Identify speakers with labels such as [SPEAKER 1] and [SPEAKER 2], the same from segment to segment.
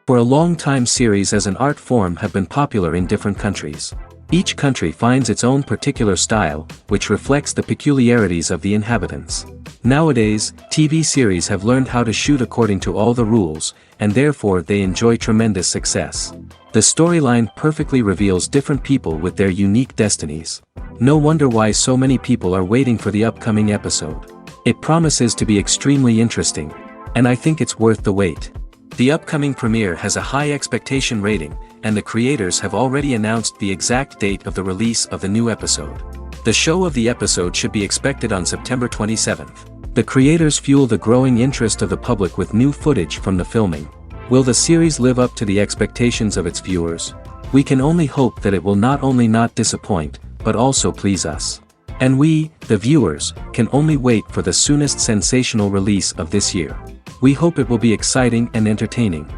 [SPEAKER 1] For a long time, series as an art form have been popular in different countries. Each country finds its own particular style, which reflects the peculiarities of the inhabitants. Nowadays, TV series have learned how to shoot according to all the rules, and therefore they enjoy tremendous success. The storyline perfectly reveals different people with their unique destinies. No wonder why so many people are waiting for the upcoming episode. It promises to be extremely interesting, and I think it's worth the wait. The upcoming premiere has a high expectation rating, and the creators have already announced the exact date of the release of the new episode. The show of the episode should be expected on September 27th. The creators fuel the growing interest of the public with new footage from the filming. Will the series live up to the expectations of its viewers? We can only hope that it will not only not disappoint, but also please us. And we, the viewers, can only wait for the soonest sensational release of this year. We hope it will be exciting and entertaining.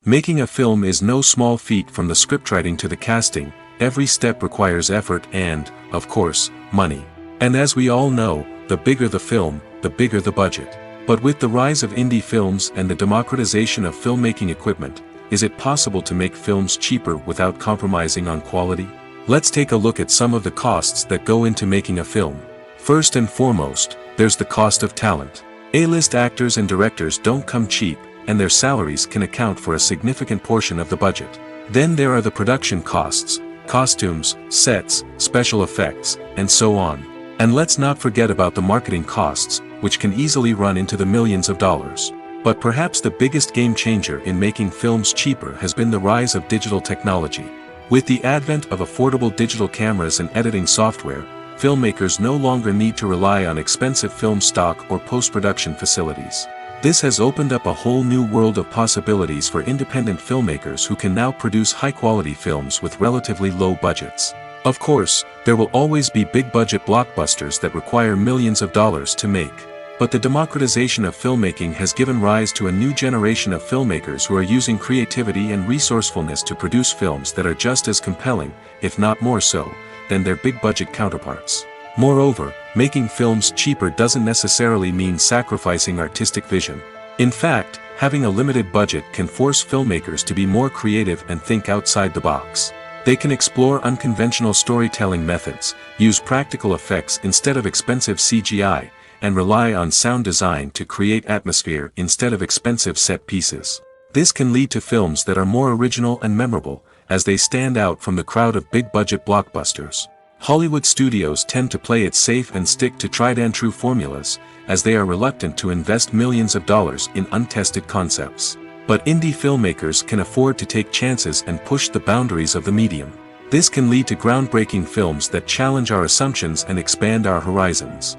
[SPEAKER 1] Making a film is no small feat. From the scriptwriting to the casting, every step requires effort and, of course, money. And as we all know, the bigger the film, the bigger the budget. But with the rise of indie films and the democratization of filmmaking equipment, is it possible to make films cheaper without compromising on quality? Let's take a look at some of the costs that go into making a film. First and foremost, there's the cost of talent. A-list actors and directors don't come cheap, and their salaries can account for a significant portion of the budget. Then there are the production costs, costumes, sets, special effects, and so on. And let's not forget about the marketing costs, which can easily run into the millions of dollars. But perhaps the biggest game changer in making films cheaper has been the rise of digital technology. With the advent of affordable digital cameras and editing software, filmmakers no longer need to rely on expensive film stock or post-production facilities. This has opened up a whole new world of possibilities for independent filmmakers who can now produce high-quality films with relatively low budgets. Of course, there will always be big-budget blockbusters that require millions of dollars to make. But the democratization of filmmaking has given rise to a new generation of filmmakers who are using creativity and resourcefulness to produce films that are just as compelling, if not more so, than their big-budget counterparts. Moreover, making films cheaper doesn't necessarily mean sacrificing artistic vision. In fact, having a limited budget can force filmmakers to be more creative and think outside the box. They can explore unconventional storytelling methods, use practical effects instead of expensive CGI, and rely on sound design to create atmosphere instead of expensive set pieces. This can lead to films that are more original and memorable, as they stand out from the crowd of big-budget blockbusters. Hollywood studios tend to play it safe and stick to tried-and-true formulas, as they are reluctant to invest millions of dollars in untested concepts. But indie filmmakers can afford to take chances and push the boundaries of the medium. This can lead to groundbreaking films that challenge our assumptions and expand our horizons.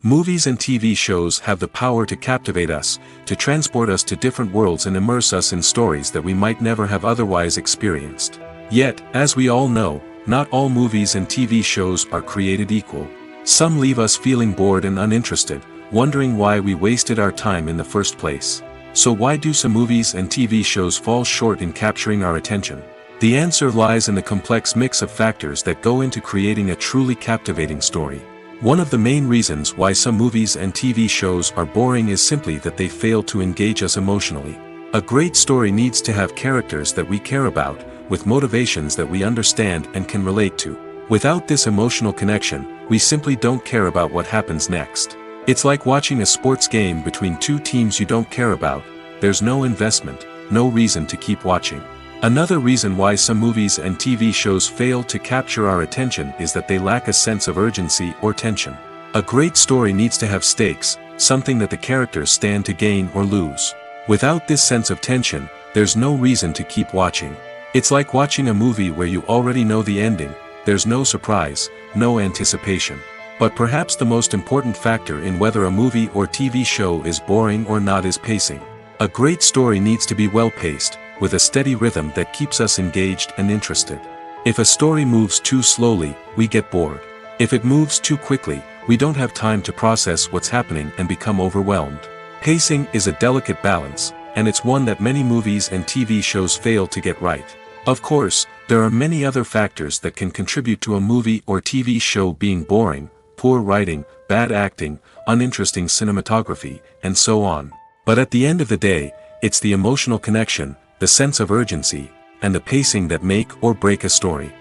[SPEAKER 1] Movies and TV shows have the power to captivate us, to transport us to different worlds and immerse us in stories that we might never have otherwise experienced. Yet, as we all know, not all movies and TV shows are created equal. Some leave us feeling bored and uninterested, wondering why we wasted our time in the first place. So why do some movies and TV shows fall short in capturing our attention? The answer lies in the complex mix of factors that go into creating a truly captivating story. One of the main reasons why some movies and TV shows are boring is simply that they fail to engage us emotionally. A great story needs to have characters that we care about, with motivations that we understand and can relate to. Without this emotional connection, we simply don't care about what happens next. It's like watching a sports game between two teams you don't care about. There's no investment, no reason to keep watching. Another reason why some movies and TV shows fail to capture our attention is that they lack a sense of urgency or tension. A great story needs to have stakes, something that the characters stand to gain or lose. Without this sense of tension, there's no reason to keep watching. It's like watching a movie where you already know the ending. There's no surprise, no anticipation. But perhaps the most important factor in whether a movie or TV show is boring or not is pacing. A great story needs to be well-paced, with a steady rhythm that keeps us engaged and interested. If a story moves too slowly, we get bored. If it moves too quickly, we don't have time to process what's happening and become overwhelmed. Pacing is a delicate balance, and it's one that many movies and TV shows fail to get right. Of course, there are many other factors that can contribute to a movie or TV show being boring: poor writing, bad acting, uninteresting cinematography, and so on. But at the end of the day, it's the emotional connection, the sense of urgency, and the pacing that make or break a story.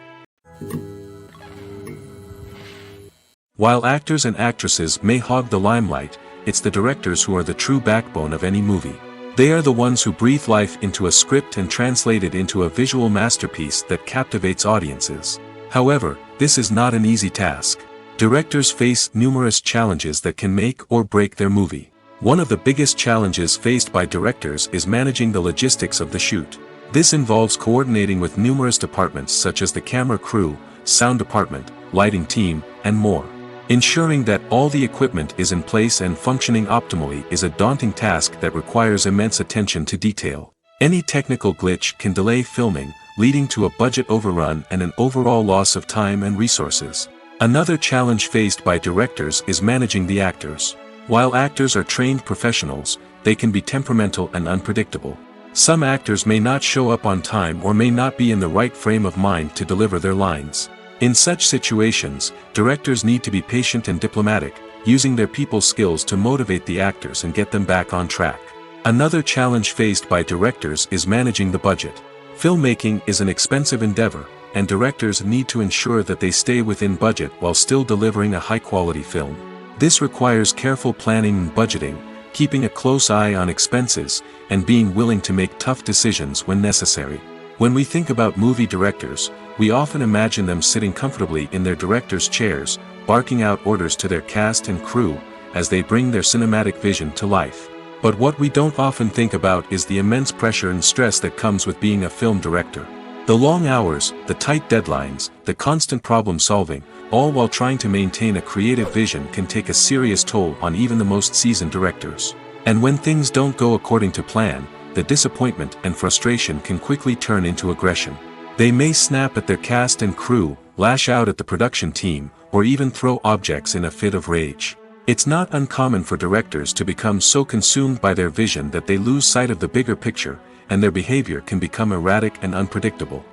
[SPEAKER 1] While actors and actresses may hog the limelight, it's the directors who are the true backbone of any movie. They are the ones who breathe life into a script and translate it into a visual masterpiece that captivates audiences. However, this is not an easy task. Directors face numerous challenges that can make or break their movie. One of the biggest challenges faced by directors is managing the logistics of the shoot. This involves coordinating with numerous departments such as the camera crew, sound department, lighting team, and more. Ensuring that all the equipment is in place and functioning optimally is a daunting task that requires immense attention to detail. Any technical glitch can delay filming, leading to a budget overrun and an overall loss of time and resources. Another challenge faced by directors is managing the actors. While actors are trained professionals, they can be temperamental and unpredictable. Some actors may not show up on time or may not be in the right frame of mind to deliver their lines. In such situations, directors need to be patient and diplomatic, using their people skills to motivate the actors and get them back on track. Another challenge faced by directors is managing the budget. Filmmaking is an expensive endeavor, and directors need to ensure that they stay within budget while still delivering a high-quality film. This requires careful planning and budgeting, keeping a close eye on expenses, and being willing to make tough decisions when necessary. When we think about movie directors, we often imagine them sitting comfortably in their director's chairs, barking out orders to their cast and crew, as they bring their cinematic vision to life. But what we don't often think about is the immense pressure and stress that comes with being a film director. The long hours, the tight deadlines, the constant problem solving, all while trying to maintain a creative vision can take a serious toll on even the most seasoned directors. And when things don't go according to plan, the disappointment and frustration can quickly turn into aggression. They may snap at their cast and crew, lash out at the production team, or even throw objects in a fit of rage. It's not uncommon for directors to become so consumed by their vision that they lose sight of the bigger picture, and their behavior can become erratic and unpredictable.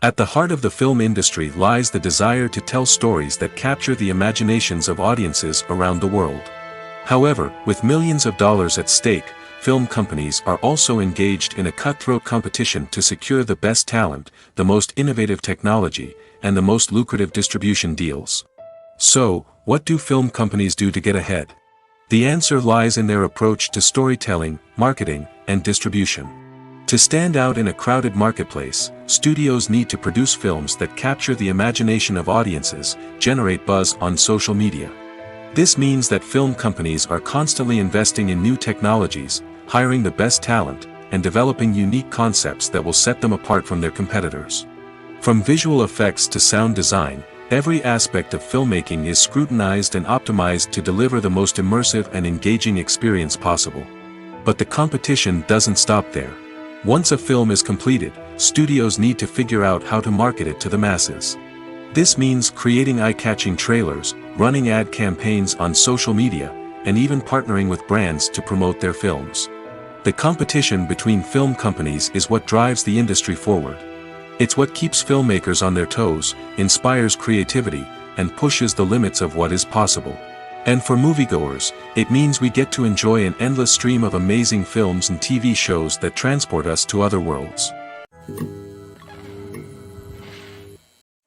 [SPEAKER 1] At the heart of the film industry lies the desire to tell stories that capture the imaginations of audiences around the world. However, with millions of dollars at stake, film companies are also engaged in a cutthroat competition to secure the best talent, the most innovative technology, and the most lucrative distribution deals. So, what do film companies do to get ahead? The answer lies in their approach to storytelling, marketing, and distribution. To stand out in a crowded marketplace, studios need to produce films that capture the imagination of audiences, generate buzz on social media. This means that film companies are constantly investing in new technologies, hiring the best talent, and developing unique concepts that will set them apart from their competitors. From visual effects to sound design, every aspect of filmmaking is scrutinized and optimized to deliver the most immersive and engaging experience possible. But the competition doesn't stop there. Once a film is completed, studios need to figure out how to market it to the masses. This means creating eye-catching trailers, running ad campaigns on social media, and even partnering with brands to promote their films. The competition between film companies is what drives the industry forward. It's what keeps filmmakers on their toes, inspires creativity, and pushes the limits of what is possible. And for moviegoers, it means we get to enjoy an endless stream of amazing films and TV shows that transport us to other worlds.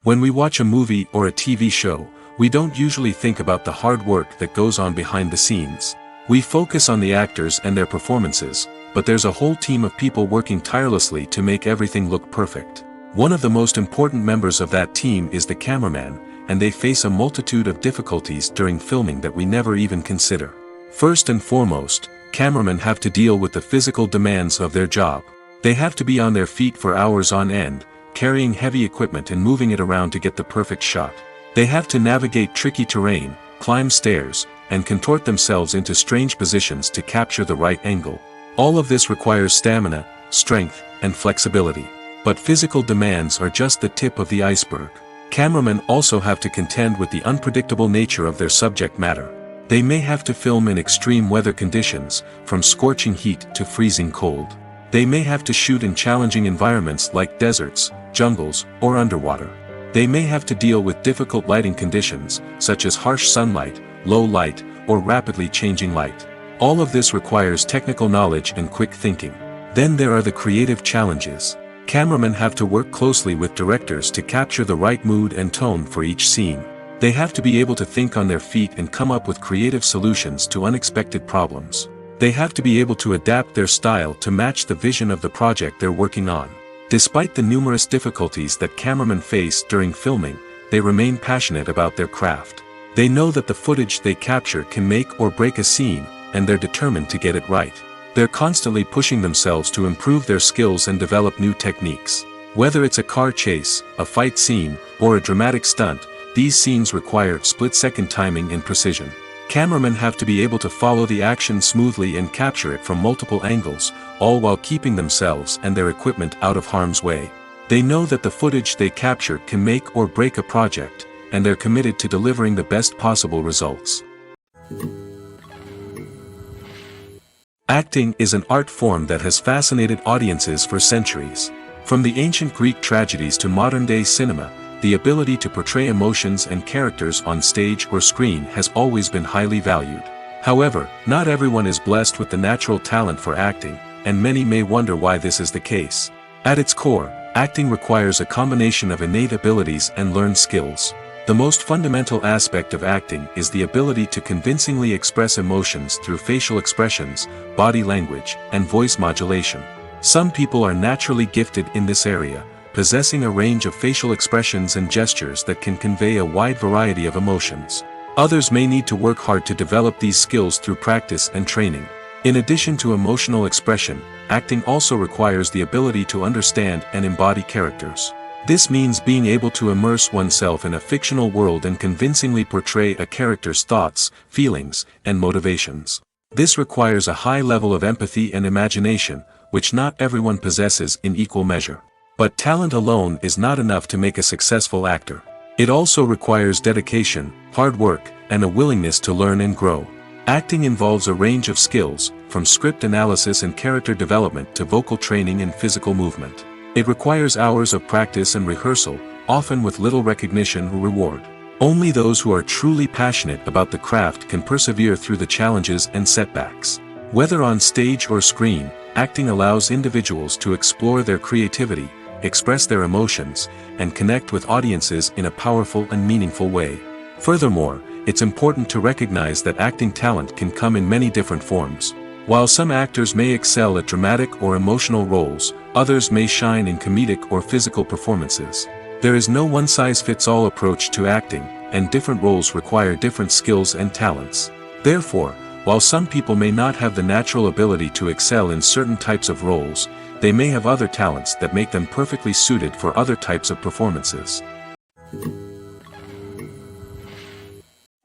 [SPEAKER 1] When we watch a movie or a TV show, we don't usually think about the hard work that goes on behind the scenes. We focus on the actors and their performances, but there's a whole team of people working tirelessly to make everything look perfect. One of the most important members of that team is the cameraman, and they face a multitude of difficulties during filming that we never even consider. First and foremost, cameramen have to deal with the physical demands of their job. They have to be on their feet for hours on end, carrying heavy equipment and moving it around to get the perfect shot. They have to navigate tricky terrain, climb stairs, and contort themselves into strange positions to capture the right angle. All of this requires stamina, strength, and flexibility. But physical demands are just the tip of the iceberg. Cameramen also have to contend with the unpredictable nature of their subject matter. They may have to film in extreme weather conditions, from scorching heat to freezing cold. They may have to shoot in challenging environments like deserts, jungles, or underwater. They may have to deal with difficult lighting conditions, such as harsh sunlight, low light, or rapidly changing light. All of this requires technical knowledge and quick thinking. Then there are the creative challenges. Cameramen have to work closely with directors to capture the right mood and tone for each scene. They have to be able to think on their feet and come up with creative solutions to unexpected problems. They have to be able to adapt their style to match the vision of the project they're working on. Despite the numerous difficulties that cameramen face during filming, they remain passionate about their craft. They know that the footage they capture can make or break a scene, and they're determined to get it right. They're constantly pushing themselves to improve their skills and develop new techniques. Whether it's a car chase, a fight scene, or a dramatic stunt, these scenes require split-second timing and precision. Cameramen have to be able to follow the action smoothly and capture it from multiple angles, all while keeping themselves and their equipment out of harm's way. They know that the footage they capture can make or break a project, and they're committed to delivering the best possible results. Acting is an art form that has fascinated audiences for centuries. From the ancient Greek tragedies to modern-day cinema, the ability to portray emotions and characters on stage or screen has always been highly valued. However, not everyone is blessed with the natural talent for acting, and many may wonder why this is the case. At its core, acting requires a combination of innate abilities and learned skills. The most fundamental aspect of acting is the ability to convincingly express emotions through facial expressions, body language, and voice modulation. Some people are naturally gifted in this area, possessing a range of facial expressions and gestures that can convey a wide variety of emotions. Others may need to work hard to develop these skills through practice and training. In addition to emotional expression, acting also requires the ability to understand and embody characters. This means being able to immerse oneself in a fictional world and convincingly portray a character's thoughts, feelings, and motivations. This requires a high level of empathy and imagination, which not everyone possesses in equal measure. But talent alone is not enough to make a successful actor. It also requires dedication, hard work, and a willingness to learn and grow. Acting involves a range of skills, from script analysis and character development to vocal training and physical movement. It requires hours of practice and rehearsal, often with little recognition or reward. Only those who are truly passionate about the craft can persevere through the challenges and setbacks. Whether on stage or screen, acting allows individuals to explore their creativity, express their emotions, and connect with audiences in a powerful and meaningful way. Furthermore, it's important to recognize that acting talent can come in many different forms. While some actors may excel at dramatic or emotional roles, others may shine in comedic or physical performances. There is no one-size-fits-all approach to acting, and different roles require different skills and talents. Therefore, while some people may not have the natural ability to excel in certain types of roles, they may have other talents that make them perfectly suited for other types of performances.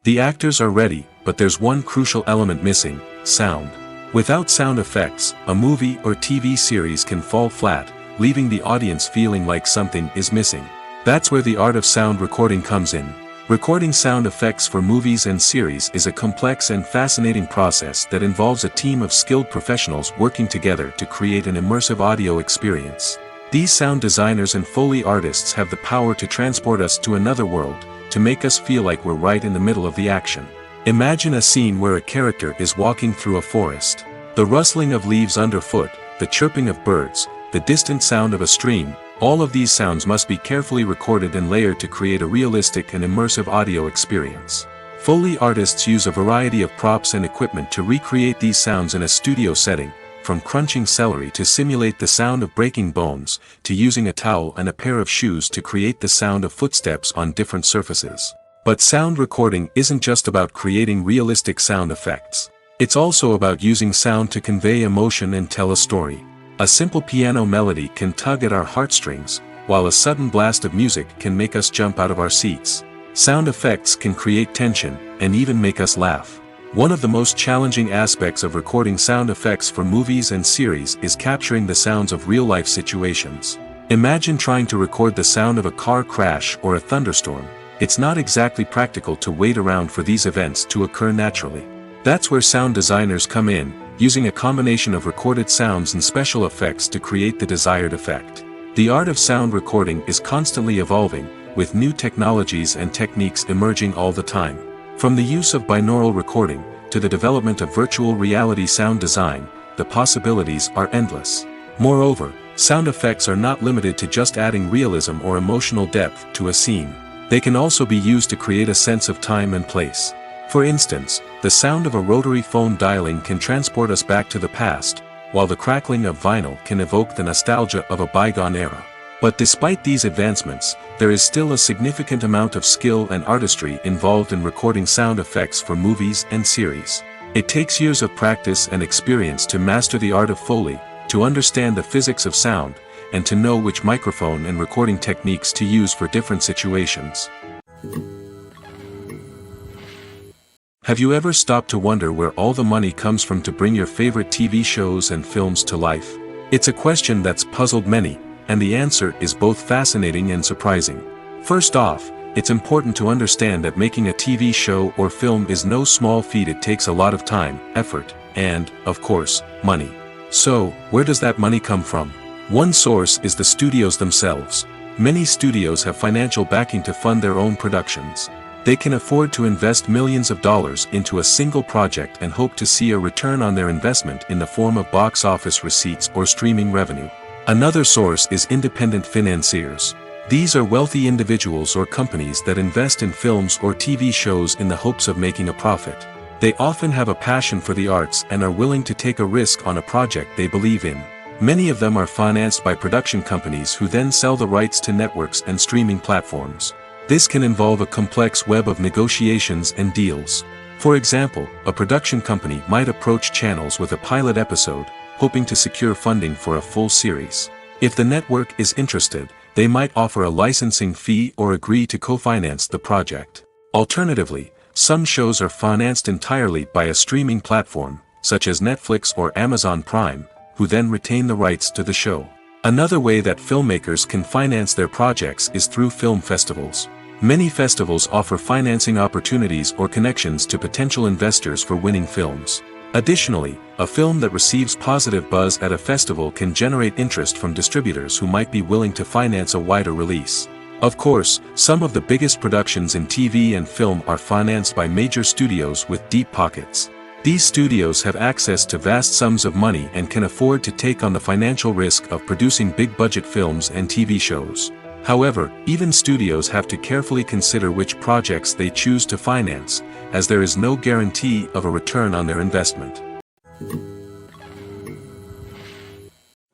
[SPEAKER 1] The actors are ready, but there's one crucial element missing: sound. Without sound effects, a movie or TV series can fall flat, leaving the audience feeling like something is missing. That's where the art of sound recording comes in. Recording sound effects for movies and series is a complex and fascinating process that involves a team of skilled professionals working together to create an immersive audio experience. These sound designers and Foley artists have the power to transport us to another world, to make us feel like we're right in the middle of the action. Imagine a scene where a character is walking through a forest. The rustling of leaves underfoot, the chirping of birds, the distant sound of a stream, all of these sounds must be carefully recorded and layered to create a realistic and immersive audio experience. Foley artists use a variety of props and equipment to recreate these sounds in a studio setting, from crunching celery to simulate the sound of breaking bones, to using a towel and a pair of shoes to create the sound of footsteps on different surfaces. But sound recording isn't just about creating realistic sound effects. It's also about using sound to convey emotion and tell a story. A simple piano melody can tug at our heartstrings, while a sudden blast of music can make us jump out of our seats. Sound effects can create tension, and even make us laugh. One of the most challenging aspects of recording sound effects for movies and series is capturing the sounds of real-life situations. Imagine trying to record the sound of a car crash or a thunderstorm. It's not exactly practical to wait around for these events to occur naturally. That's where sound designers come in, using a combination of recorded sounds and special effects to create the desired effect. The art of sound recording is constantly evolving, with new technologies and techniques emerging all the time. From the use of binaural recording, to the development of virtual reality sound design, the possibilities are endless. Moreover, sound effects are not limited to just adding realism or emotional depth to a scene. They can also be used to create a sense of time and place. For instance, the sound of a rotary phone dialing can transport us back to the past, while the crackling of vinyl can evoke the nostalgia of a bygone era. But despite these advancements, there is still a significant amount of skill and artistry involved in recording sound effects for movies and series. It takes years of practice and experience to master the art of Foley, to understand the physics of sound, and to know which microphone and recording techniques to use for different situations. Have you ever stopped to wonder where all the money comes from to bring your favorite TV shows and films to life? It's a question that's puzzled many, and the answer is both fascinating and surprising. First off, it's important to understand that making a TV show or film is no small feat. It takes a lot of time, effort, and, of course, money. So, where does that money come from? One source is the studios themselves. Many studios have financial backing to fund their own productions. They can afford to invest millions of dollars into a single project and hope to see a return on their investment in the form of box office receipts or streaming revenue. Another source is independent financiers. These are wealthy individuals or companies that invest in films or TV shows in the hopes of making a profit. They often have a passion for the arts and are willing to take a risk on a project they believe in. Many of them are financed by production companies who then sell the rights to networks and streaming platforms. This can involve a complex web of negotiations and deals. For example, a production company might approach channels with a pilot episode, hoping to secure funding for a full series. If the network is interested, they might offer a licensing fee or agree to co-finance the project. Alternatively, some shows are financed entirely by a streaming platform, such as Netflix or Amazon Prime, who then retain the rights to the show. Another way that filmmakers can finance their projects is through film festivals. Many festivals offer financing opportunities or connections to potential investors for winning films. Additionally, a film that receives positive buzz at a festival can generate interest from distributors who might be willing to finance a wider release. Of course, some of the biggest productions in TV and film are financed by major studios with deep pockets. These studios have access to vast sums of money and can afford to take on the financial risk of producing big-budget films and TV shows. However, even studios have to carefully consider which projects they choose to finance, as there is no guarantee of a return on their investment.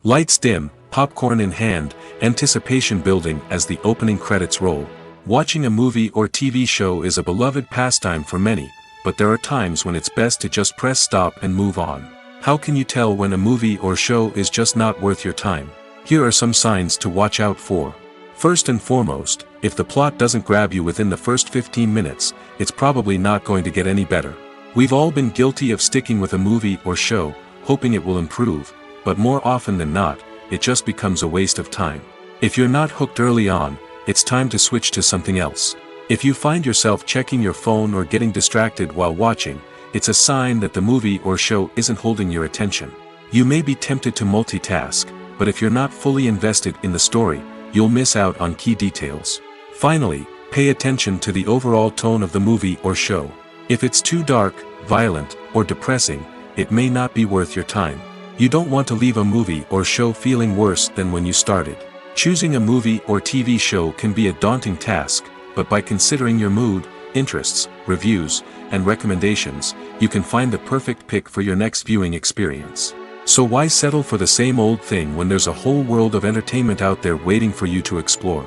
[SPEAKER 1] Lights dim, popcorn in hand, anticipation building as the opening credits roll. Watching a movie or TV show is a beloved pastime for many, but there are times when it's best to just press stop and move on. How can you tell when a movie or show is just not worth your time? Here are some signs to watch out for. First and foremost, if the plot doesn't grab you within the first 15 minutes, it's probably not going to get any better. We've all been guilty of sticking with a movie or show, hoping it will improve, but more often than not, it just becomes a waste of time. If you're not hooked early on, it's time to switch to something else. If you find yourself checking your phone or getting distracted while watching, it's a sign that the movie or show isn't holding your attention. You may be tempted to multitask, but if you're not fully invested in the story, you'll miss out on key details. Finally, pay attention to the overall tone of the movie or show. If it's too dark, violent, or depressing, it may not be worth your time. You don't want to leave a movie or show feeling worse than when you started. Choosing a movie or TV show can be a daunting task, but by considering your mood, interests, reviews, and recommendations, you can find the perfect pick for your next viewing experience. So why settle for the same old thing when there's a whole world of entertainment out there waiting for you to explore?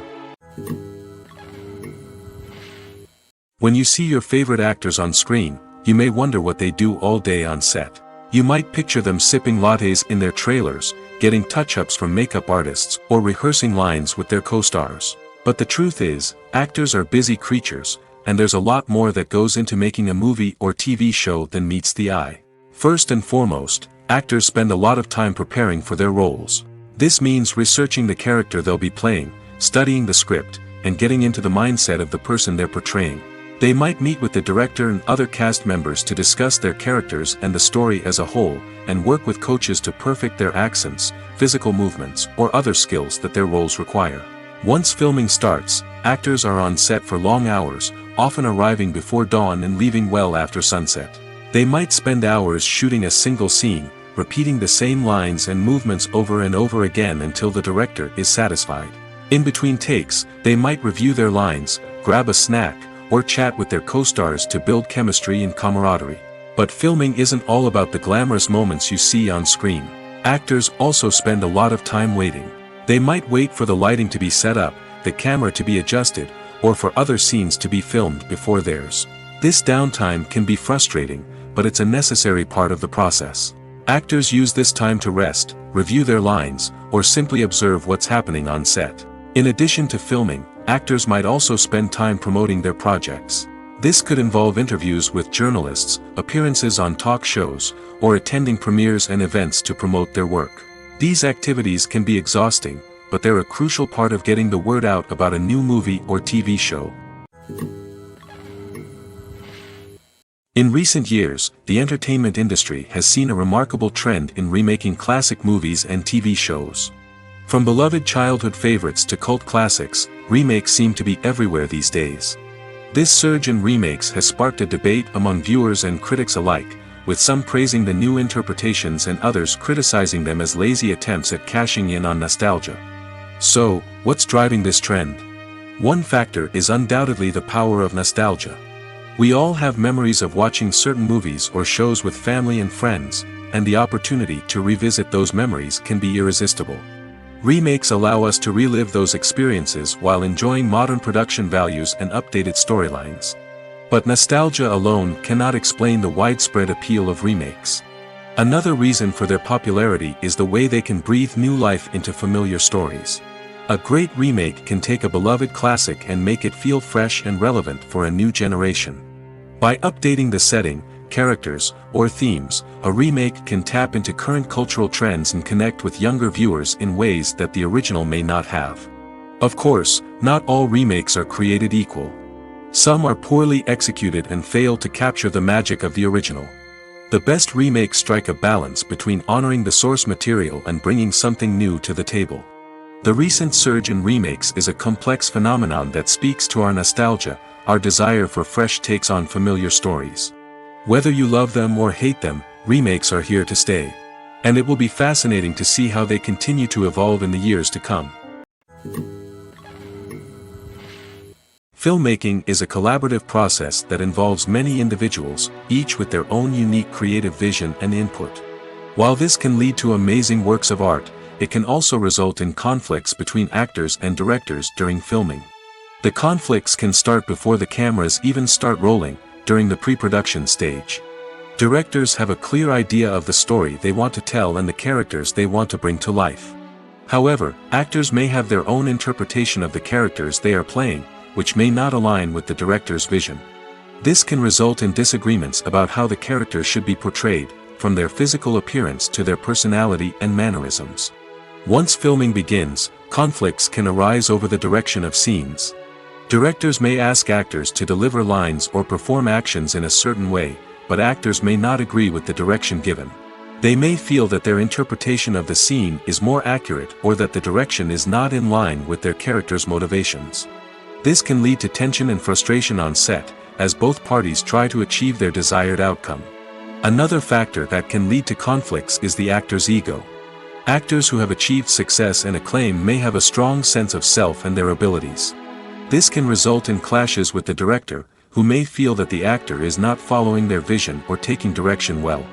[SPEAKER 1] When you see your favorite actors on screen, you may wonder what they do all day on set. You might picture them sipping lattes in their trailers, getting touch-ups from makeup artists, or rehearsing lines with their co-stars. But the truth is, actors are busy creatures, and there's a lot more that goes into making a movie or TV show than meets the eye. First and foremost, actors spend a lot of time preparing for their roles. This means researching the character they'll be playing, studying the script, and getting into the mindset of the person they're portraying. They might meet with the director and other cast members to discuss their characters and the story as a whole, and work with coaches to perfect their accents, physical movements, or other skills that their roles require. Once filming starts, actors are on set for long hours, often arriving before dawn and leaving well after sunset. They might spend hours shooting a single scene, repeating the same lines and movements over and over again until the director is satisfied. In between takes, they might review their lines, grab a snack, or chat with their co-stars to build chemistry and camaraderie. But filming isn't all about the glamorous moments you see on screen. Actors also spend a lot of time waiting. They might wait for the lighting to be set up, the camera to be adjusted, or for other scenes to be filmed before theirs. This downtime can be frustrating, but it's a necessary part of the process. Actors use this time to rest, review their lines, or simply observe what's happening on set. In addition to filming, actors might also spend time promoting their projects. This could involve interviews with journalists, appearances on talk shows, or attending premieres and events to promote their work. These activities can be exhausting, but they're a crucial part of getting the word out about a new movie or TV show. In recent years, the entertainment industry has seen a remarkable trend in remaking classic movies and TV shows. From beloved childhood favorites to cult classics, remakes seem to be everywhere these days. This surge in remakes has sparked a debate among viewers and critics alike, with some praising the new interpretations and others criticizing them as lazy attempts at cashing in on nostalgia. So, what's driving this trend? One factor is undoubtedly the power of nostalgia. We all have memories of watching certain movies or shows with family and friends, and the opportunity to revisit those memories can be irresistible. Remakes allow us to relive those experiences while enjoying modern production values and updated storylines. But nostalgia alone cannot explain the widespread appeal of remakes. Another reason for their popularity is the way they can breathe new life into familiar stories. A great remake can take a beloved classic and make it feel fresh and relevant for a new generation. By updating the setting, characters, or themes, a remake can tap into current cultural trends and connect with younger viewers in ways that the original may not have. Of course, not all remakes are created equal. Some are poorly executed and fail to capture the magic of the original. The best remakes strike a balance between honoring the source material and bringing something new to the table. The recent surge in remakes is a complex phenomenon that speaks to our nostalgia, our desire for fresh takes on familiar stories. Whether you love them or hate them, remakes are here to stay. And it will be fascinating to see how they continue to evolve in the years to come. Filmmaking is a collaborative process that involves many individuals, each with their own unique creative vision and input. While this can lead to amazing works of art, it can also result in conflicts between actors and directors during filming. The conflicts can start before the cameras even start rolling, during the pre-production stage. Directors have a clear idea of the story they want to tell and the characters they want to bring to life. However, actors may have their own interpretation of the characters they are playing, which may not align with the director's vision. This can result in disagreements about how the characters should be portrayed, from their physical appearance to their personality and mannerisms. Once filming begins, conflicts can arise over the direction of scenes. Directors may ask actors to deliver lines or perform actions in a certain way, but actors may not agree with the direction given. They may feel that their interpretation of the scene is more accurate or that the direction is not in line with their character's motivations. This can lead to tension and frustration on set, as both parties try to achieve their desired outcome. Another factor that can lead to conflicts is the actor's ego. Actors who have achieved success and acclaim may have a strong sense of self and their abilities. This can result in clashes with the director, who may feel that the actor is not following their vision or taking direction well.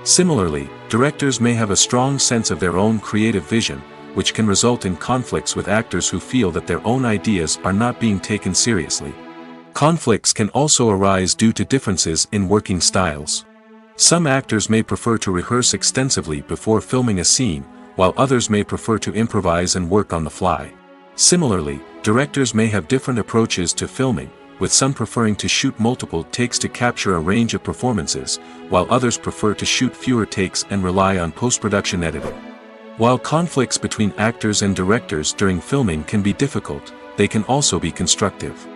[SPEAKER 1] Similarly, directors may have a strong sense of their own creative vision, which can result in conflicts with actors who feel that their own ideas are not being taken seriously. Conflicts can also arise due to differences in working styles. Some actors may prefer to rehearse extensively before filming a scene, while others may prefer to improvise and work on the fly. Similarly, directors may have different approaches to filming, with some preferring to shoot multiple takes to capture a range of performances, while others prefer to shoot fewer takes and rely on post-production editing. While conflicts between actors and directors during filming can be difficult, they can also be constructive.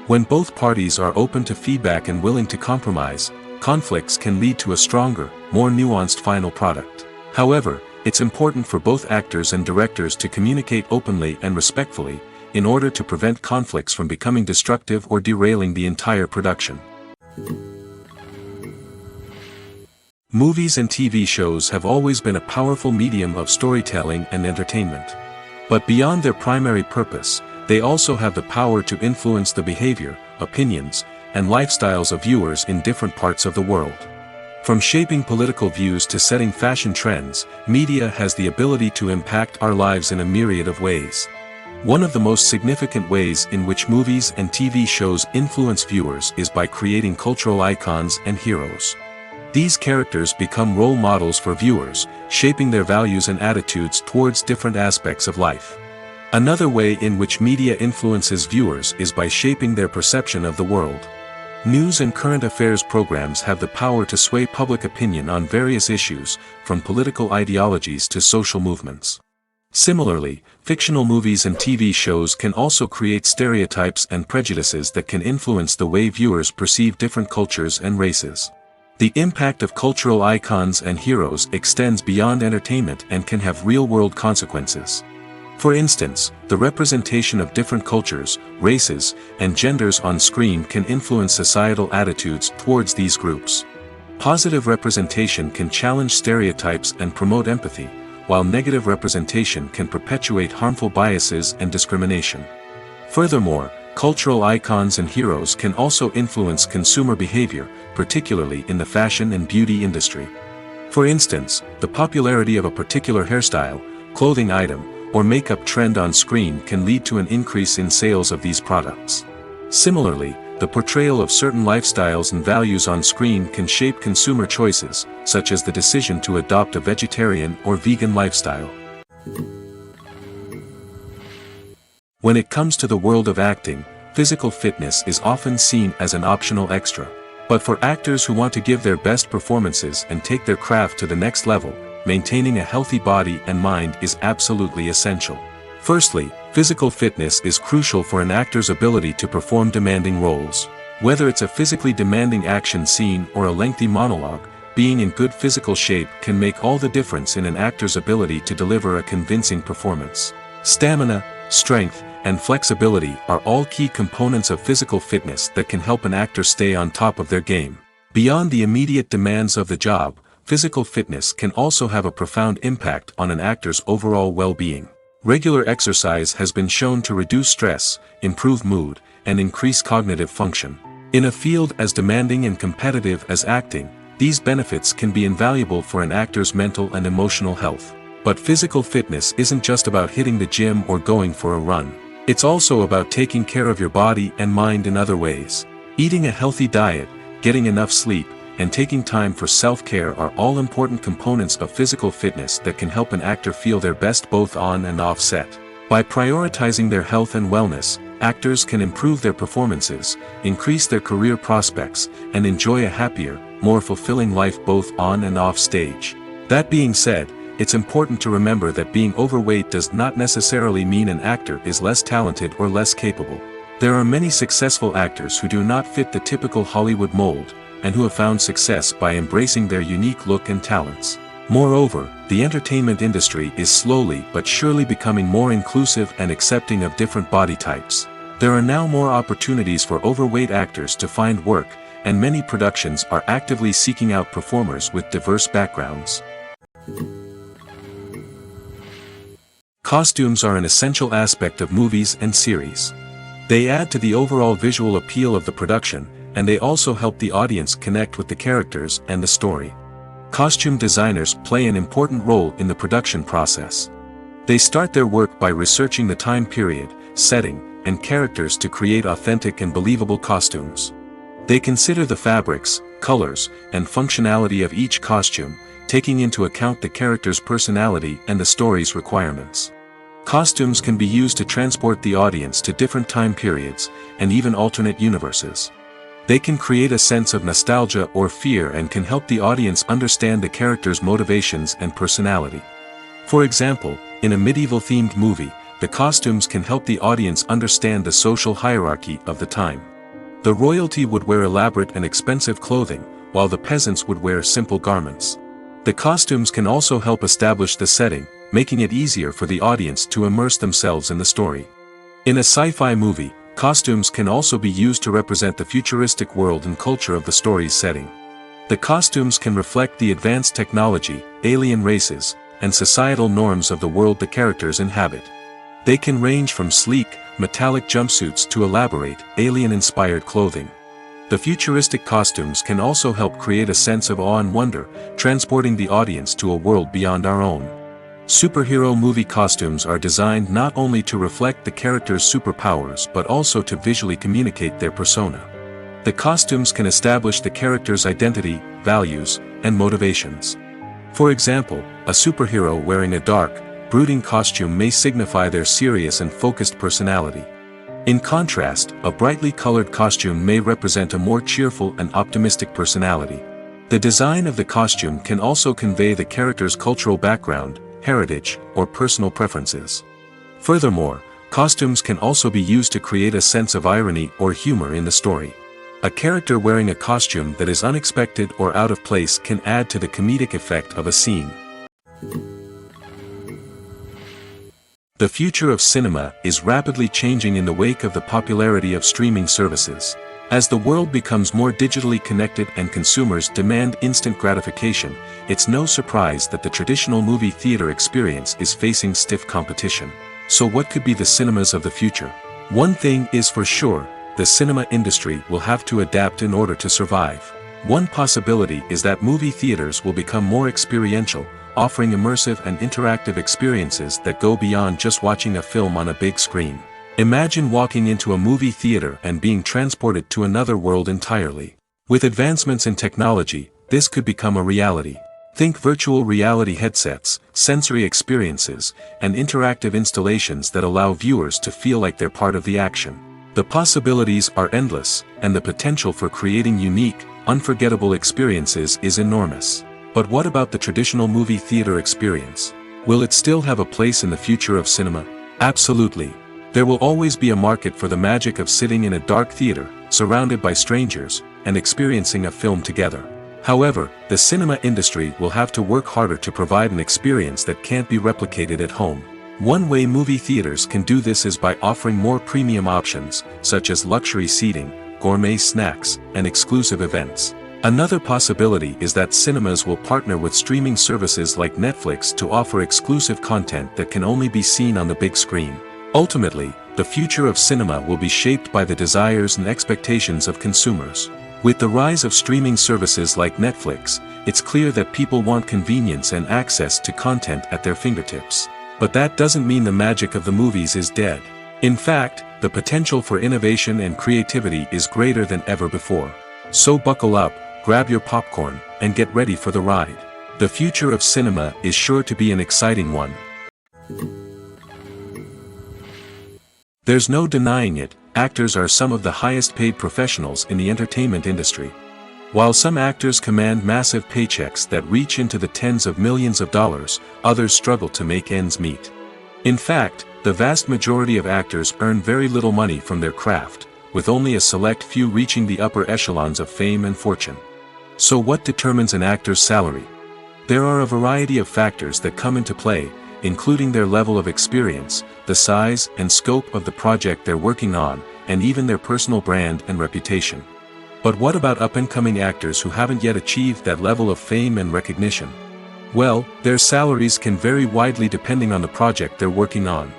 [SPEAKER 1] When both parties are open to feedback and willing to compromise, conflicts can lead to a stronger, more nuanced final product. However, it's important for both actors and directors to communicate openly and respectfully. in order to prevent conflicts from becoming destructive or derailing the entire production. Movies and TV shows have always been a powerful medium of storytelling and entertainment. But beyond their primary purpose, they also have the power to influence the behavior, opinions, and lifestyles of viewers in different parts of the world. From shaping political views to setting fashion trends, media has the ability to impact our lives in a myriad of ways. One of the most significant ways in which movies and TV shows influence viewers is by creating cultural icons and heroes. These characters become role models for viewers, shaping their values and attitudes towards different aspects of life. Another way in which media influences viewers is by shaping their perception of the world. News and current affairs programs have the power to sway public opinion on various issues, from political ideologies to social movements. Similarly, fictional movies and TV shows can also create stereotypes and prejudices that can influence the way viewers perceive different cultures and races. The impact of cultural icons and heroes extends beyond entertainment and can have real-world consequences. For instance, the representation of different cultures, races, and genders on screen can influence societal attitudes towards these groups. Positive representation can challenge stereotypes and promote empathy, while negative representation can perpetuate harmful biases and discrimination. Furthermore, cultural icons and heroes can also influence consumer behavior, particularly in the fashion and beauty industry. For instance, the popularity of a particular hairstyle, clothing item, or makeup trend on screen can lead to an increase in sales of these products. Similarly, the portrayal of certain lifestyles and values on screen can shape consumer choices, such as the decision to adopt a vegetarian or vegan lifestyle. When it comes to the world of acting, physical fitness is often seen as an optional extra. But for actors who want to give their best performances and take their craft to the next level, maintaining a healthy body and mind is absolutely essential. Firstly, physical fitness is crucial for an actor's ability to perform demanding roles. Whether it's a physically demanding action scene or a lengthy monologue, being in good physical shape can make all the difference in an actor's ability to deliver a convincing performance. Stamina, strength, and flexibility are all key components of physical fitness that can help an actor stay on top of their game. Beyond the immediate demands of the job, physical fitness can also have a profound impact on an actor's overall well-being. Regular exercise has been shown to reduce stress, improve mood, and increase cognitive function. In a field as demanding and competitive as acting, these benefits can be invaluable for an actor's mental and emotional health. But physical fitness isn't just about hitting the gym or going for a run. It's also about taking care of your body and mind in other ways. Eating a healthy diet, getting enough sleep, and taking time for self-care are all important components of physical fitness that can help an actor feel their best both on and off set. By prioritizing their health and wellness, actors can improve their performances, increase their career prospects, and enjoy a happier, more fulfilling life both on and off stage. That being said, it's important to remember that being overweight does not necessarily mean an actor is less talented or less capable. There are many successful actors who do not fit the typical Hollywood mold, and who have found success by embracing their unique look and talents. Moreover, the entertainment industry is slowly but surely becoming more inclusive and accepting of different body types. There are now more opportunities for overweight actors to find work, and many productions are actively seeking out performers with diverse backgrounds. Costumes are an essential aspect of movies and series. They add to the overall visual appeal of the production, and they also help the audience connect with the characters and the story. Costume designers play an important role in the production process. They start their work by researching the time period, setting, and characters to create authentic and believable costumes. They consider the fabrics, colors, and functionality of each costume, taking into account the character's personality and the story's requirements. Costumes can be used to transport the audience to different time periods, and even alternate universes. They can create a sense of nostalgia or fear and can help the audience understand the character's motivations and personality. For example, in a medieval-themed movie, the costumes can help the audience understand the social hierarchy of the time. The royalty would wear elaborate and expensive clothing, while the peasants would wear simple garments. The costumes can also help establish the setting, making it easier for the audience to immerse themselves in the story. In a sci-fi movie, costumes can also be used to represent the futuristic world and culture of the story's setting. The costumes can reflect the advanced technology, alien races, and societal norms of the world the characters inhabit. They can range from sleek, metallic jumpsuits to elaborate, alien-inspired clothing. The futuristic costumes can also help create a sense of awe and wonder, transporting the audience to a world beyond our own. Superhero movie costumes are designed not only to reflect the character's superpowers but also to visually communicate their persona. The costumes can establish the character's identity, values, and motivations. For example, a superhero wearing a dark, brooding costume may signify their serious and focused personality. In contrast, a brightly colored costume may represent a more cheerful and optimistic personality. The design of the costume can also convey the character's cultural background, heritage, or personal preferences. Furthermore, costumes can also be used to create a sense of irony or humor in the story. A character wearing a costume that is unexpected or out of place can add to the comedic effect of a scene. The future of cinema is rapidly changing in the wake of the popularity of streaming services. As the world becomes more digitally connected and consumers demand instant gratification, it's no surprise that the traditional movie theater experience is facing stiff competition. So what could be the cinemas of the future? One thing is for sure, the cinema industry will have to adapt in order to survive. One possibility is that movie theaters will become more experiential, offering immersive and interactive experiences that go beyond just watching a film on a big screen. Imagine walking into a movie theater and being transported to another world entirely. With advancements in technology, this could become a reality. Think virtual reality headsets, sensory experiences, and interactive installations that allow viewers to feel like they're part of the action. The possibilities are endless, and the potential for creating unique, unforgettable experiences is enormous. But what about the traditional movie theater experience? Will it still have a place in the future of cinema? Absolutely. There will always be a market for the magic of sitting in a dark theater, surrounded by strangers, and experiencing a film together. However, the cinema industry will have to work harder to provide an experience that can't be replicated at home. One way movie theaters can do this is by offering more premium options, such as luxury seating, gourmet snacks, and exclusive events. Another possibility is that cinemas will partner with streaming services like Netflix to offer exclusive content that can only be seen on the big screen. Ultimately, the future of cinema will be shaped by the desires and expectations of consumers. With the rise of streaming services like Netflix, it's clear that people want convenience and access to content at their fingertips. But that doesn't mean the magic of the movies is dead. In fact, the potential for innovation and creativity is greater than ever before. So buckle up, grab your popcorn, and get ready for the ride. The future of cinema is sure to be an exciting one. There's no denying it, actors are some of the highest paid professionals in the entertainment industry. While some actors command massive paychecks that reach into the tens of millions of dollars, others struggle to make ends meet. In fact, the vast majority of actors earn very little money from their craft, with only a select few reaching the upper echelons of fame and fortune. So what determines an actor's salary? There are a variety of factors that come into play, including their level of experience, the size and scope of the project they're working on, and even their personal brand and reputation. But what about up-and-coming actors who haven't yet achieved that level of fame and recognition? Well, their salaries can vary widely depending on the project they're working on.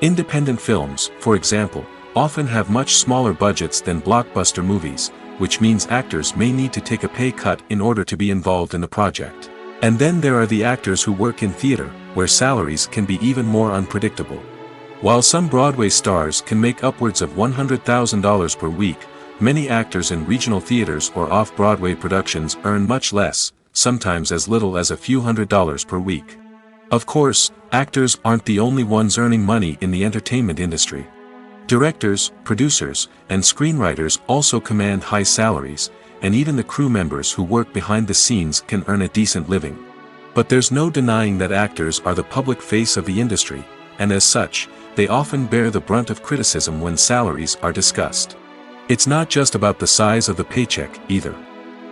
[SPEAKER 1] Independent films, for example, often have much smaller budgets than blockbuster movies, which means actors may need to take a pay cut in order to be involved in the project. And then there are the actors who work in theater, where salaries can be even more unpredictable. While some Broadway stars can make upwards of $100,000 per week, many actors in regional theaters or off-Broadway productions earn much less, sometimes as little as a few $100s per week. Of course, actors aren't the only ones earning money in the entertainment industry. Directors, producers, and screenwriters also command high salaries, and even the crew members who work behind the scenes can earn a decent living. But there's no denying that actors are the public face of the industry, and as such, they often bear the brunt of criticism when salaries are discussed. It's not just about the size of the paycheck, either.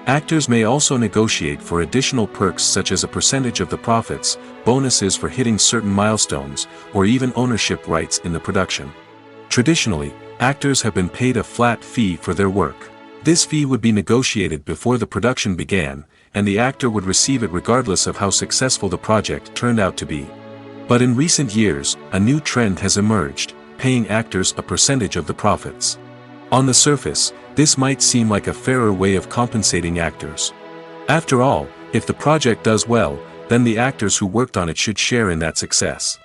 [SPEAKER 1] Actors may also negotiate for additional perks such as a percentage of the profits, bonuses for hitting certain milestones, or even ownership rights in the production. Traditionally, actors have been paid a flat fee for their work. This fee would be negotiated before the production began, and the actor would receive it regardless of how successful the project turned out to be. But in recent years, a new trend has emerged, paying actors a percentage of the profits. On the surface, this might seem like a fairer way of compensating actors. After all, if the project does well, then the actors who worked on it should share in that success.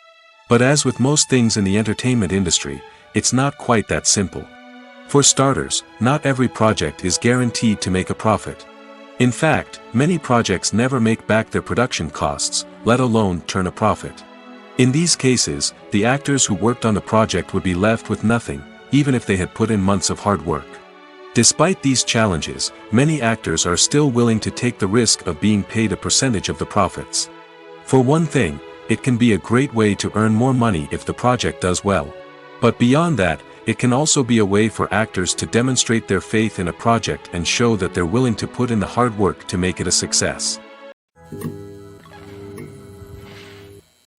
[SPEAKER 1] But as with most things in the entertainment industry, it's not quite that simple. For starters, not every project is guaranteed to make a profit. In fact, many projects never make back their production costs, let alone turn a profit. In these cases, the actors who worked on the project would be left with nothing, even if they had put in months of hard work. Despite these challenges, many actors are still willing to take the risk of being paid a percentage of the profits. For one thing, it can be a great way to earn more money if the project does well. But beyond that, it can also be a way for actors to demonstrate their faith in a project and show that they're willing to put in the hard work to make it a success.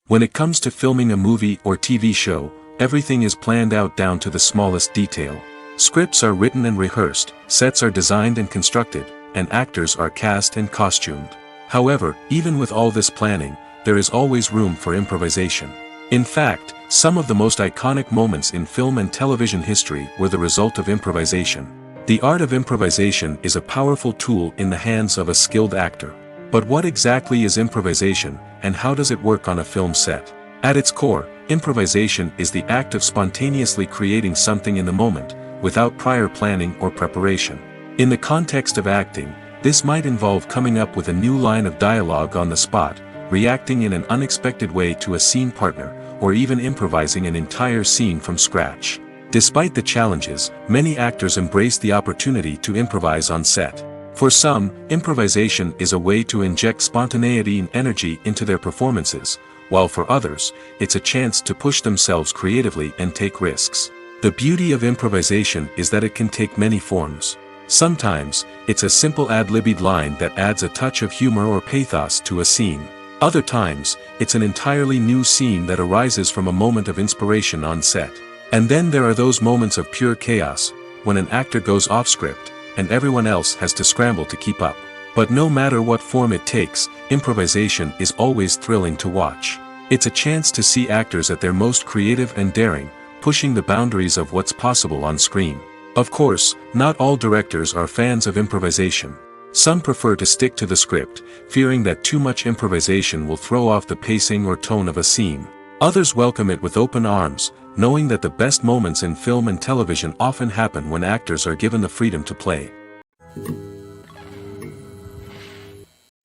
[SPEAKER 1] When it comes to filming a movie or TV show, everything is planned out down to the smallest detail. Scripts are written and rehearsed, sets are designed and constructed, and actors are cast and costumed. However, even with all this planning, there is always room for improvisation. In fact, some of the most iconic moments in film and television history were the result of improvisation. The art of improvisation is a powerful tool in the hands of a skilled actor. But what exactly is improvisation, and how does it work on a film set? At its core, improvisation is the act of spontaneously creating something in the moment, without prior planning or preparation. In the context of acting, this might involve coming up with a new line of dialogue on the spot, reacting in an unexpected way to a scene partner, or even improvising an entire scene from scratch. Despite the challenges, many actors embrace the opportunity to improvise on set. For some, improvisation is a way to inject spontaneity and energy into their performances, while for others, it's a chance to push themselves creatively and take risks. The beauty of improvisation is that it can take many forms. Sometimes, it's a simple ad-libbed line that adds a touch of humor or pathos to a scene. Other times, it's an entirely new scene that arises from a moment of inspiration on set. And then there are those moments of pure chaos, when an actor goes off script, and everyone else has to scramble to keep up. But no matter what form it takes, improvisation is always thrilling to watch. It's a chance to see actors at their most creative and daring, pushing the boundaries of what's possible on screen. Of course, not all directors are fans of improvisation. Some prefer to stick to the script, fearing that too much improvisation will throw off the pacing or tone of a scene. Others welcome it with open arms, knowing that the best moments in film and television often happen when actors are given the freedom to play.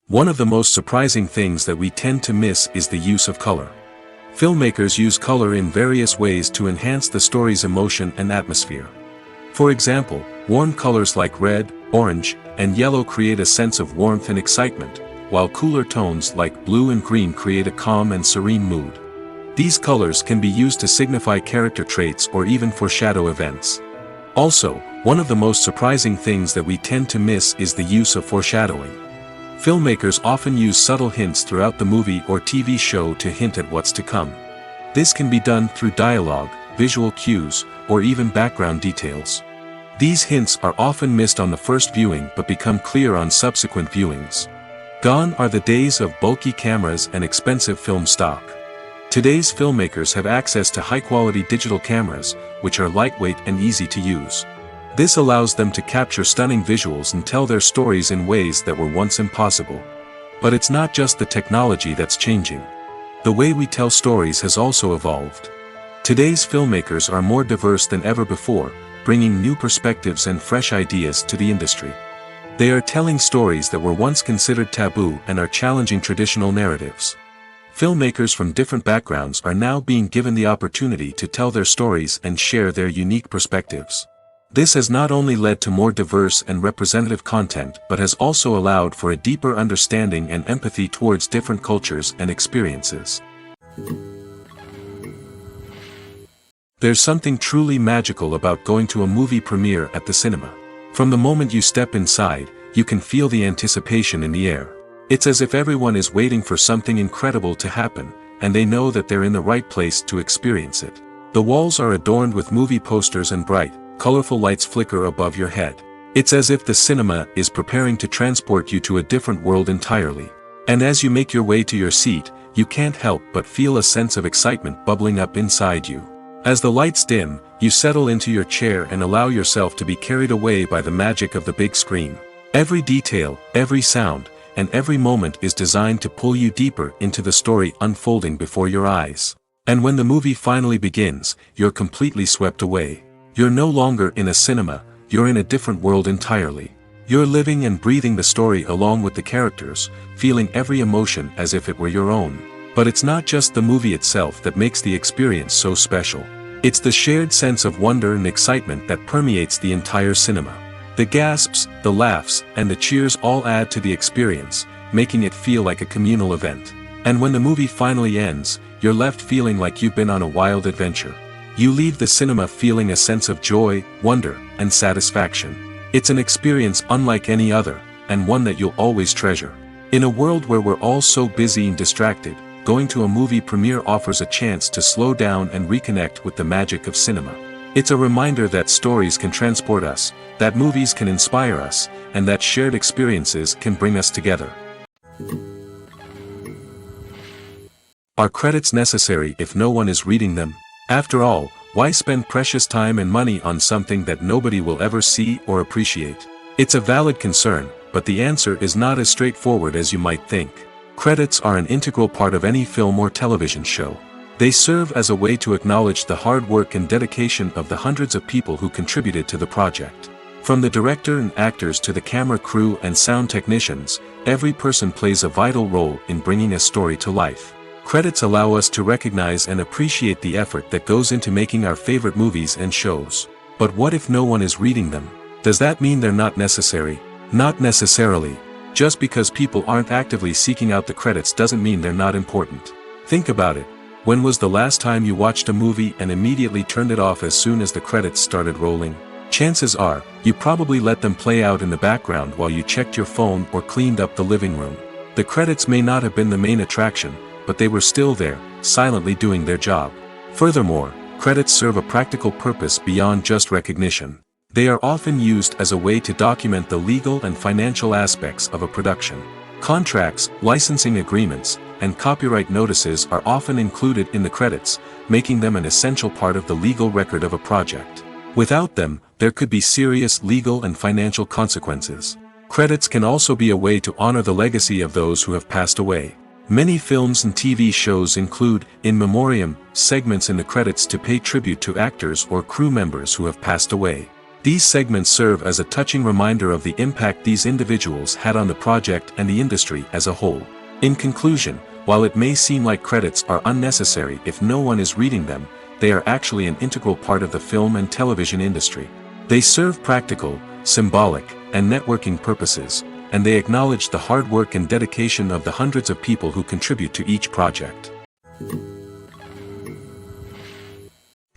[SPEAKER 1] One of the most surprising things that we tend to miss is the use of color. Filmmakers use color in various ways to enhance the story's emotion and atmosphere. For example, warm colors like red, orange, and yellow create a sense of warmth and excitement, while cooler tones like blue and green create a calm and serene mood. These colors can be used to signify character traits or even foreshadow events. Also, one of the most surprising things that we tend to miss is the use of foreshadowing. Filmmakers often use subtle hints throughout the movie or TV show to hint at what's to come. This can be done through dialogue, visual cues, or even background details. These hints are often missed on the first viewing but become clear on subsequent viewings. Gone are the days of bulky cameras and expensive film stock. Today's filmmakers have access to high-quality digital cameras, which are lightweight and easy to use. This allows them to capture stunning visuals and tell their stories in ways that were once impossible. But it's not just the technology that's changing. The way we tell stories has also evolved. Today's filmmakers are more diverse than ever before, bringing new perspectives and fresh ideas to the industry. They are telling stories that were once considered taboo and are challenging traditional narratives. Filmmakers from different backgrounds are now being given the opportunity to tell their stories and share their unique perspectives. This has not only led to more diverse and representative content but has also allowed for a deeper understanding and empathy towards different cultures and experiences. There's something truly magical about going to a movie premiere at the cinema. From the moment you step inside, you can feel the anticipation in the air. It's as if everyone is waiting for something incredible to happen, and they know that they're in the right place to experience it. The walls are adorned with movie posters and bright, colorful lights flicker above your head. It's as if the cinema is preparing to transport you to a different world entirely. And as you make your way to your seat, you can't help but feel a sense of excitement bubbling up inside you. As the lights dim, you settle into your chair and allow yourself to be carried away by the magic of the big screen. Every detail, every sound, and every moment is designed to pull you deeper into the story unfolding before your eyes. And when the movie finally begins, you're completely swept away. You're no longer in a cinema, you're in a different world entirely. You're living and breathing the story along with the characters, feeling every emotion as if it were your own. But it's not just the movie itself that makes the experience so special. It's the shared sense of wonder and excitement that permeates the entire cinema. The gasps, the laughs, and the cheers all add to the experience, making it feel like a communal event. And when the movie finally ends, you're left feeling like you've been on a wild adventure. You leave the cinema feeling a sense of joy, wonder, and satisfaction. It's an experience unlike any other, and one that you'll always treasure. In a world where we're all so busy and distracted, going to a movie premiere offers a chance to slow down and reconnect with the magic of cinema. It's a reminder that stories can transport us, that movies can inspire us, and that shared experiences can bring us together. Are credits necessary if no one is reading them? After all, why spend precious time and money on something that nobody will ever see or appreciate? It's a valid concern, but the answer is not as straightforward as you might think. Credits are an integral part of any film or television show. They serve as a way to acknowledge the hard work and dedication of the hundreds of people who contributed to the project. From the director and actors to the camera crew and sound technicians, every person plays a vital role in bringing a story to life. Credits allow us to recognize and appreciate the effort that goes into making our favorite movies and shows. But what if no one is reading them? Does that mean they're not necessary? Not necessarily. Just because people aren't actively seeking out the credits doesn't mean they're not important. Think about it. When was the last time you watched a movie and immediately turned it off as soon as the credits started rolling? Chances are, you probably let them play out in the background while you checked your phone or cleaned up the living room. The credits may not have been the main attraction, but they were still there, silently doing their job. Furthermore, credits serve a practical purpose beyond just recognition. They are often used as a way to document the legal and financial aspects of a production. Contracts, licensing agreements, and copyright notices are often included in the credits, making them an essential part of the legal record of a project. Without them, there could be serious legal and financial consequences. Credits can also be a way to honor the legacy of those who have passed away. Many films and TV shows include, in memoriam, segments in the credits to pay tribute to actors or crew members who have passed away. These segments serve as a touching reminder of the impact these individuals had on the project and the industry as a whole. In conclusion, while it may seem like credits are unnecessary if no one is reading them, they are actually an integral part of the film and television industry. They serve practical, symbolic, and networking purposes, and they acknowledge the hard work and dedication of the hundreds of people who contribute to each project.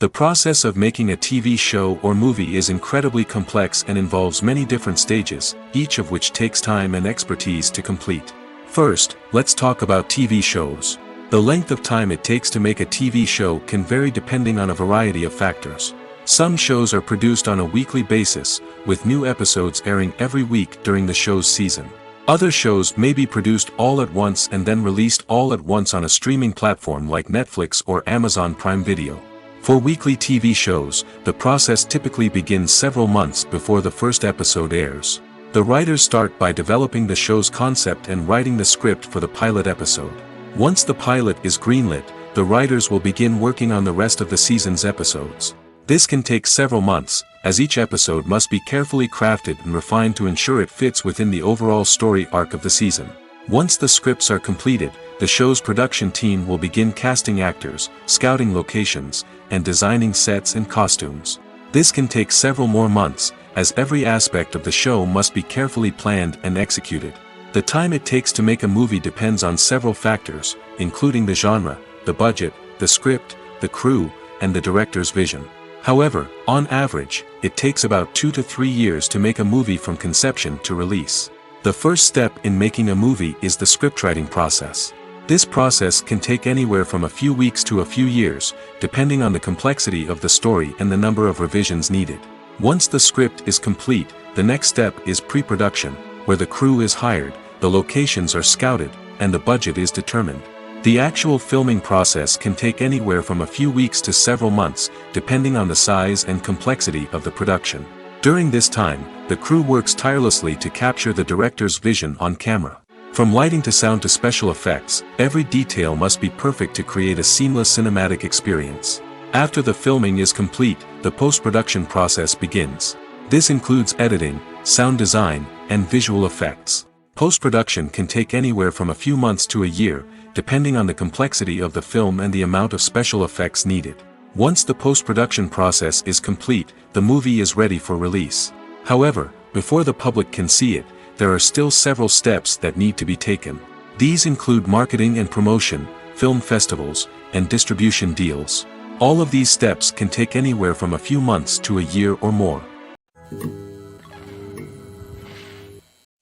[SPEAKER 1] The process of making a TV show or movie is incredibly complex and involves many different stages, each of which takes time and expertise to complete. First, let's talk about TV shows. The length of time it takes to make a TV show can vary depending on a variety of factors. Some shows are produced on a weekly basis, with new episodes airing every week during the show's season. Other shows may be produced all at once and then released all at once on a streaming platform like Netflix or Amazon Prime Video. For weekly TV shows, the process typically begins several months before the first episode airs. The writers start by developing the show's concept and writing the script for the pilot episode. Once the pilot is greenlit, the writers will begin working on the rest of the season's episodes. This can take several months, as each episode must be carefully crafted and refined to ensure it fits within the overall story arc of the season. Once the scripts are completed, the show's production team will begin casting actors, scouting locations, and designing sets and costumes. This can take several more months, as every aspect of the show must be carefully planned and executed. The time it takes to make a movie depends on several factors, including the genre, the budget, the script, the crew, and the director's vision. However, on average, it takes about 2 to 3 years to make a movie from conception to release. The first step in making a movie is the scriptwriting process. This process can take anywhere from a few weeks to a few years, depending on the complexity of the story and the number of revisions needed. Once the script is complete, the next step is pre-production, where the crew is hired, the locations are scouted, and the budget is determined. The actual filming process can take anywhere from a few weeks to several months, depending on the size and complexity of the production. During this time, the crew works tirelessly to capture the director's vision on camera. From lighting to sound to special effects, every detail must be perfect to create a seamless cinematic experience. After the filming is complete, the post-production process begins. This includes editing, sound design, and visual effects. Post-production can take anywhere from a few months to a year, depending on the complexity of the film and the amount of special effects needed. Once the post-production process is complete, the movie is ready for release. However, before the public can see it, there are still several steps that need to be taken. These include marketing and promotion, film festivals, and distribution deals. All of these steps can take anywhere from a few months to a year or more.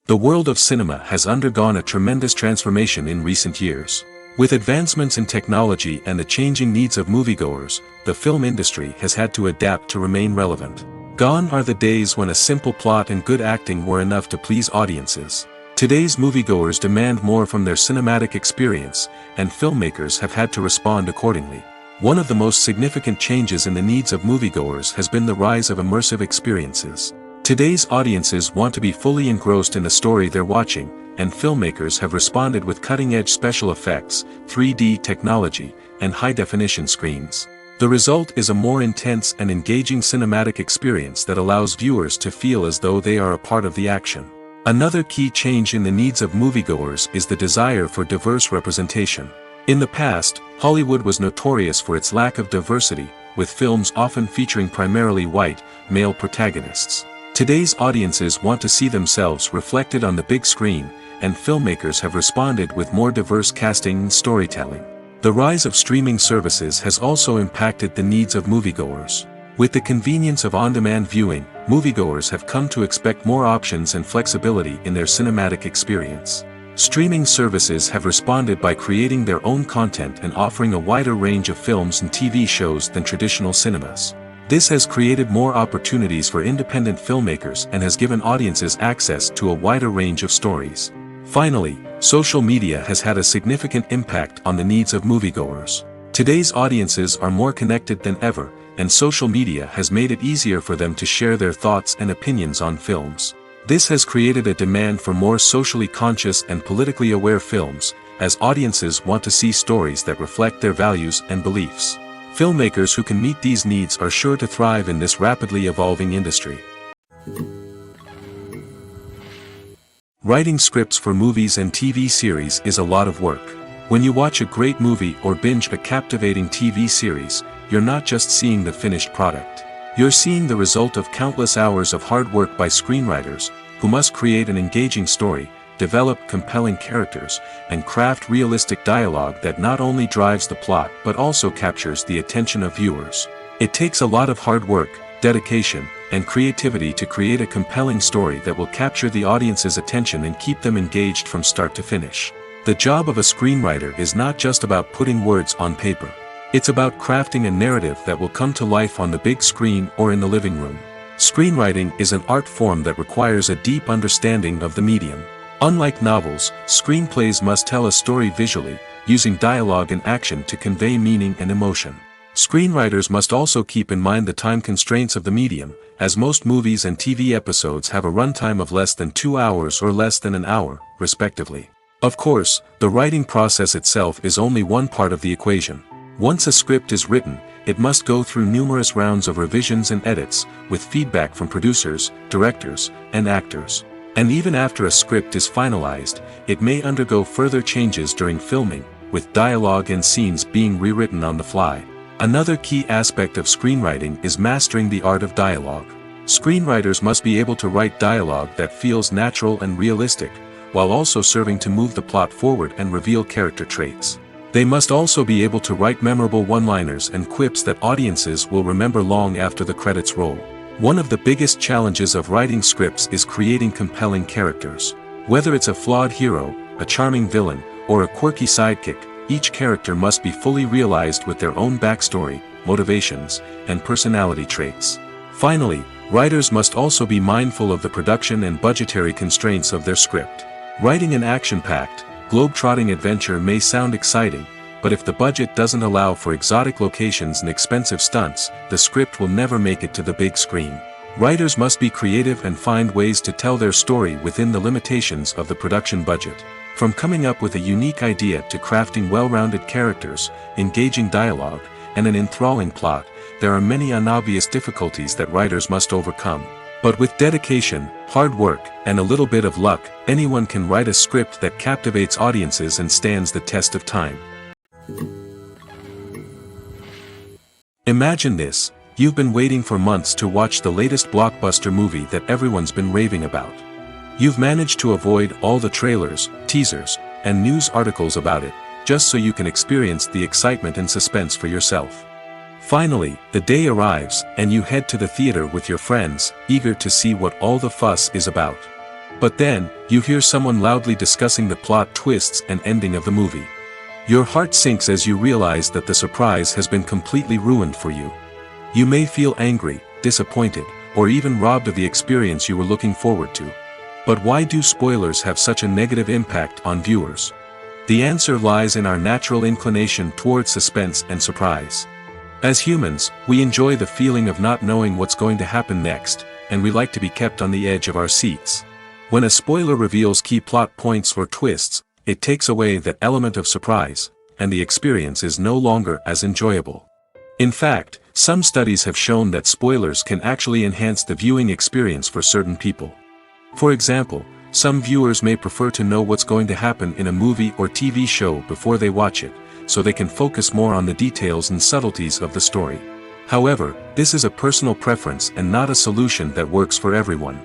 [SPEAKER 1] The world of cinema has undergone a tremendous transformation in recent years. With advancements in technology and the changing needs of moviegoers, the film industry has had to adapt to remain relevant. Gone are the days when a simple plot and good acting were enough to please audiences. Today's moviegoers demand more from their cinematic experience, and filmmakers have had to respond accordingly. One of the most significant changes in the needs of moviegoers has been the rise of immersive experiences. Today's audiences want to be fully engrossed in the story they're watching, and filmmakers have responded with cutting-edge special effects, 3D technology, and high-definition screens. The result is a more intense and engaging cinematic experience that allows viewers to feel as though they are a part of the action. Another key change in the needs of moviegoers is the desire for diverse representation. In the past, Hollywood was notorious for its lack of diversity, with films often featuring primarily white, male protagonists. Today's audiences want to see themselves reflected on the big screen, and filmmakers have responded with more diverse casting and storytelling. The rise of streaming services has also impacted the needs of moviegoers. With the convenience of on-demand viewing, moviegoers have come to expect more options and flexibility in their cinematic experience. Streaming services have responded by creating their own content and offering a wider range of films and TV shows than traditional cinemas. This has created more opportunities for independent filmmakers and has given audiences access to a wider range of stories. Finally, social media has had a significant impact on the needs of moviegoers. Today's audiences are more connected than ever, and social media has made it easier for them to share their thoughts and opinions on films. This has created a demand for more socially conscious and politically aware films, as audiences want to see stories that reflect their values and beliefs. Filmmakers who can meet these needs are sure to thrive in this rapidly evolving industry. Writing scripts for movies and TV series is a lot of work. When you watch a great movie or binge a captivating TV series, you're not just seeing the finished product. You're seeing the result of countless hours of hard work by screenwriters, who must create an engaging story, develop compelling characters, and craft realistic dialogue that not only drives the plot but also captures the attention of viewers. It takes a lot of hard work, dedication, and creativity to create a compelling story that will capture the audience's attention and keep them engaged from start to finish. The job of a screenwriter is not just about putting words on paper. It's about crafting a narrative that will come to life on the big screen or in the living room. Screenwriting is an art form that requires a deep understanding of the medium. Unlike novels, screenplays must tell a story visually, using dialogue and action to convey meaning and emotion. Screenwriters must also keep in mind the time constraints of the medium, as most movies and TV episodes have a runtime of less than 2 hours or less than an hour, respectively. Of course, the writing process itself is only one part of the equation. Once a script is written, it must go through numerous rounds of revisions and edits, with feedback from producers, directors, and actors. And even after a script is finalized, it may undergo further changes during filming, with dialogue and scenes being rewritten on the fly. Another key aspect of screenwriting is mastering the art of dialogue. Screenwriters must be able to write dialogue that feels natural and realistic, while also serving to move the plot forward and reveal character traits. They must also be able to write memorable one-liners and quips that audiences will remember long after the credits roll. One of the biggest challenges of writing scripts is creating compelling characters. Whether it's a flawed hero, a charming villain, or a quirky sidekick, each character must be fully realized with their own backstory, motivations, and personality traits. Finally, writers must also be mindful of the production and budgetary constraints of their script. Writing an action-packed, globe-trotting adventure may sound exciting, but if the budget doesn't allow for exotic locations and expensive stunts, the script will never make it to the big screen. Writers must be creative and find ways to tell their story within the limitations of the production budget. From coming up with a unique idea to crafting well-rounded characters, engaging dialogue, and an enthralling plot, there are many unobvious difficulties that writers must overcome. But with dedication, hard work, and a little bit of luck, anyone can write a script that captivates audiences and stands the test of time. Imagine this: you've been waiting for months to watch the latest blockbuster movie that everyone's been raving about. You've managed to avoid all the trailers, teasers, and news articles about it, just so you can experience the excitement and suspense for yourself. Finally, the day arrives, and you head to the theater with your friends, eager to see what all the fuss is about. But then, you hear someone loudly discussing the plot twists and ending of the movie. Your heart sinks as you realize that the surprise has been completely ruined for you. You may feel angry, disappointed, or even robbed of the experience you were looking forward to. But why do spoilers have such a negative impact on viewers? The answer lies in our natural inclination toward suspense and surprise. As humans, we enjoy the feeling of not knowing what's going to happen next, and we like to be kept on the edge of our seats. When a spoiler reveals key plot points or twists, it takes away that element of surprise, and the experience is no longer as enjoyable. In fact, some studies have shown that spoilers can actually enhance the viewing experience for certain people. For example, some viewers may prefer to know what's going to happen in a movie or TV show before they watch it, so they can focus more on the details and subtleties of the story. However, this is a personal preference and not a solution that works for everyone.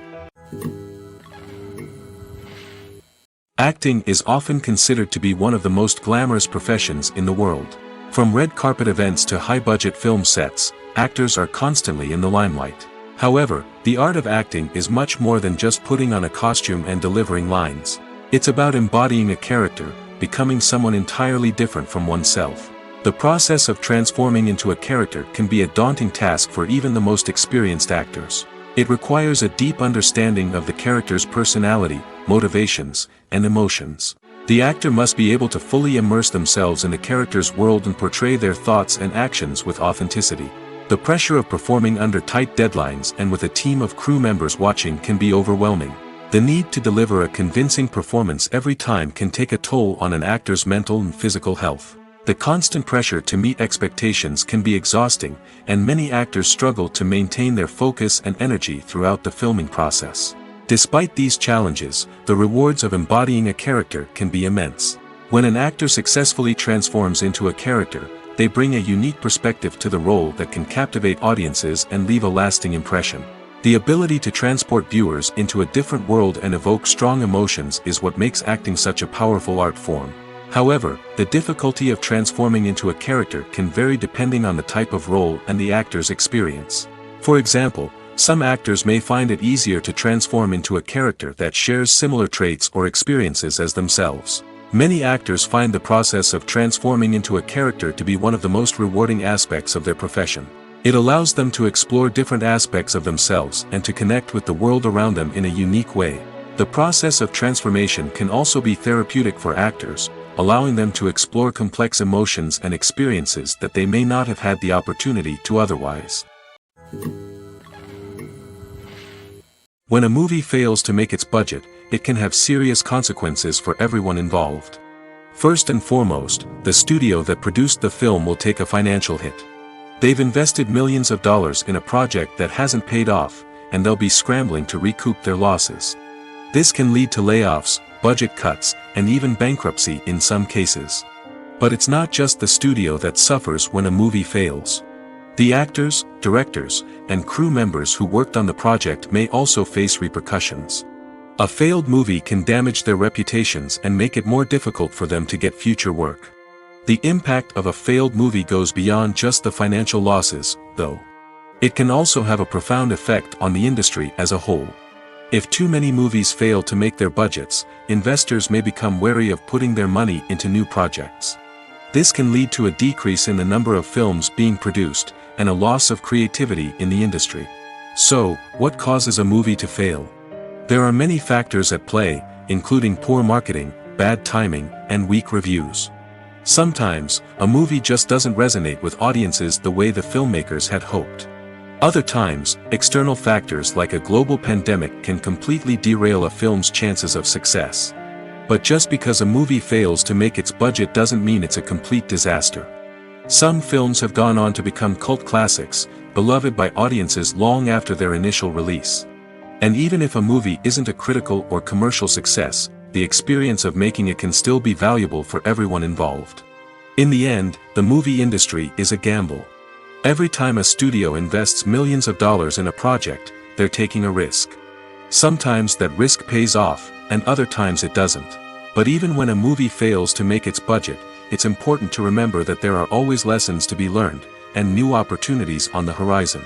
[SPEAKER 1] Acting is often considered to be one of the most glamorous professions in the world. From red carpet events to high-budget film sets, actors are constantly in the limelight. However, the art of acting is much more than just putting on a costume and delivering lines. It's about embodying a character, becoming someone entirely different from oneself. The process of transforming into a character can be a daunting task for even the most experienced actors. It requires a deep understanding of the character's personality, motivations, and emotions. The actor must be able to fully immerse themselves in the character's world and portray their thoughts and actions with authenticity. The pressure of performing under tight deadlines and with a team of crew members watching can be overwhelming. The need to deliver a convincing performance every time can take a toll on an actor's mental and physical health. The constant pressure to meet expectations can be exhausting, and many actors struggle to maintain their focus and energy throughout the filming process. Despite these challenges, the rewards of embodying a character can be immense. When an actor successfully transforms into a character, they bring a unique perspective to the role that can captivate audiences and leave a lasting impression. The ability to transport viewers into a different world and evoke strong emotions is what makes acting such a powerful art form. However, the difficulty of transforming into a character can vary depending on the type of role and the actor's experience. For example, some actors may find it easier to transform into a character that shares similar traits or experiences as themselves. Many actors find the process of transforming into a character to be one of the most rewarding aspects of their profession. It allows them to explore different aspects of themselves and to connect with the world around them in a unique way. The process of transformation can also be therapeutic for actors, allowing them to explore complex emotions and experiences that they may not have had the opportunity to otherwise. When a movie fails to make its budget, it can have serious consequences for everyone involved. First and foremost, the studio that produced the film will take a financial hit. They've invested millions of dollars in a project that hasn't paid off, and they'll be scrambling to recoup their losses. This can lead to layoffs, budget cuts, and even bankruptcy in some cases. But it's not just the studio that suffers when a movie fails. The actors, directors, and crew members who worked on the project may also face repercussions. A failed movie can damage their reputations and make it more difficult for them to get future work. The impact of a failed movie goes beyond just the financial losses, though. It can also have a profound effect on the industry as a whole. If too many movies fail to make their budgets, investors may become wary of putting their money into new projects. This can lead to a decrease in the number of films being produced, and a loss of creativity in the industry. So, what causes a movie to fail? There are many factors at play, including poor marketing, bad timing, and weak reviews. Sometimes, a movie just doesn't resonate with audiences the way the filmmakers had hoped. Other times, external factors like a global pandemic can completely derail a film's chances of success. But just because a movie fails to make its budget doesn't mean it's a complete disaster. Some films have gone on to become cult classics, beloved by audiences long after their initial release. And even if a movie isn't a critical or commercial success, the experience of making it can still be valuable for everyone involved. In the end, the movie industry is a gamble. Every time a studio invests millions of dollars in a project, they're taking a risk. Sometimes that risk pays off, and other times it doesn't. But even when a movie fails to make its budget, it's important to remember that there are always lessons to be learned, and new opportunities on the horizon.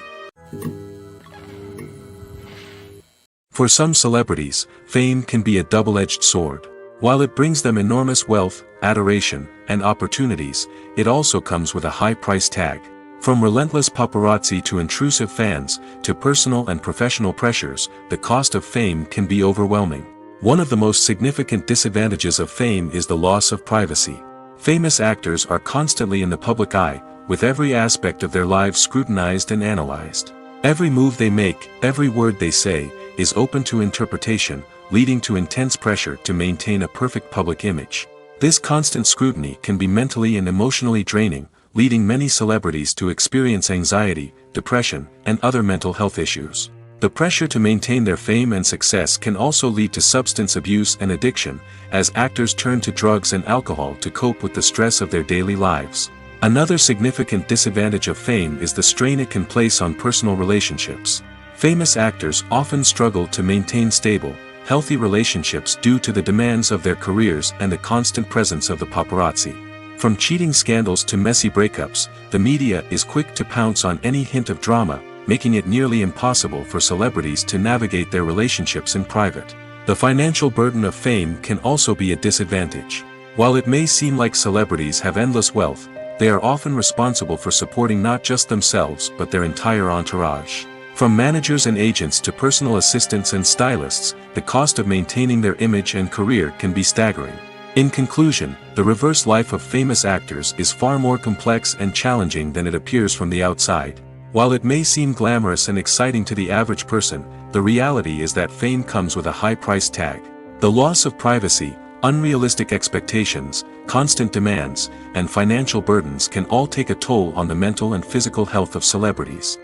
[SPEAKER 1] For some celebrities, fame can be a double-edged sword. While it brings them enormous wealth, adoration, and opportunities, it also comes with a high price tag. From relentless paparazzi to intrusive fans, to personal and professional pressures, the cost of fame can be overwhelming. One of the most significant disadvantages of fame is the loss of privacy. Famous actors are constantly in the public eye, with every aspect of their lives scrutinized and analyzed. Every move they make, every word they say, is open to interpretation, leading to intense pressure to maintain a perfect public image. This constant scrutiny can be mentally and emotionally draining, leading many celebrities to experience anxiety, depression, and other mental health issues. The pressure to maintain their fame and success can also lead to substance abuse and addiction, as actors turn to drugs and alcohol to cope with the stress of their daily lives. Another significant disadvantage of fame is the strain it can place on personal relationships. Famous actors often struggle to maintain stable, healthy relationships due to the demands of their careers and the constant presence of the paparazzi. From cheating scandals to messy breakups, the media is quick to pounce on any hint of drama, making it nearly impossible for celebrities to navigate their relationships in private. The financial burden of fame can also be a disadvantage. While it may seem like celebrities have endless wealth, they are often responsible for supporting not just themselves but their entire entourage. From managers and agents to personal assistants and stylists, the cost of maintaining their image and career can be staggering. In conclusion, the reverse life of famous actors is far more complex and challenging than it appears from the outside. While it may seem glamorous and exciting to the average person, the reality is that fame comes with a high price tag. The loss of privacy, unrealistic expectations, constant demands, and financial burdens can all take a toll on the mental and physical health of celebrities.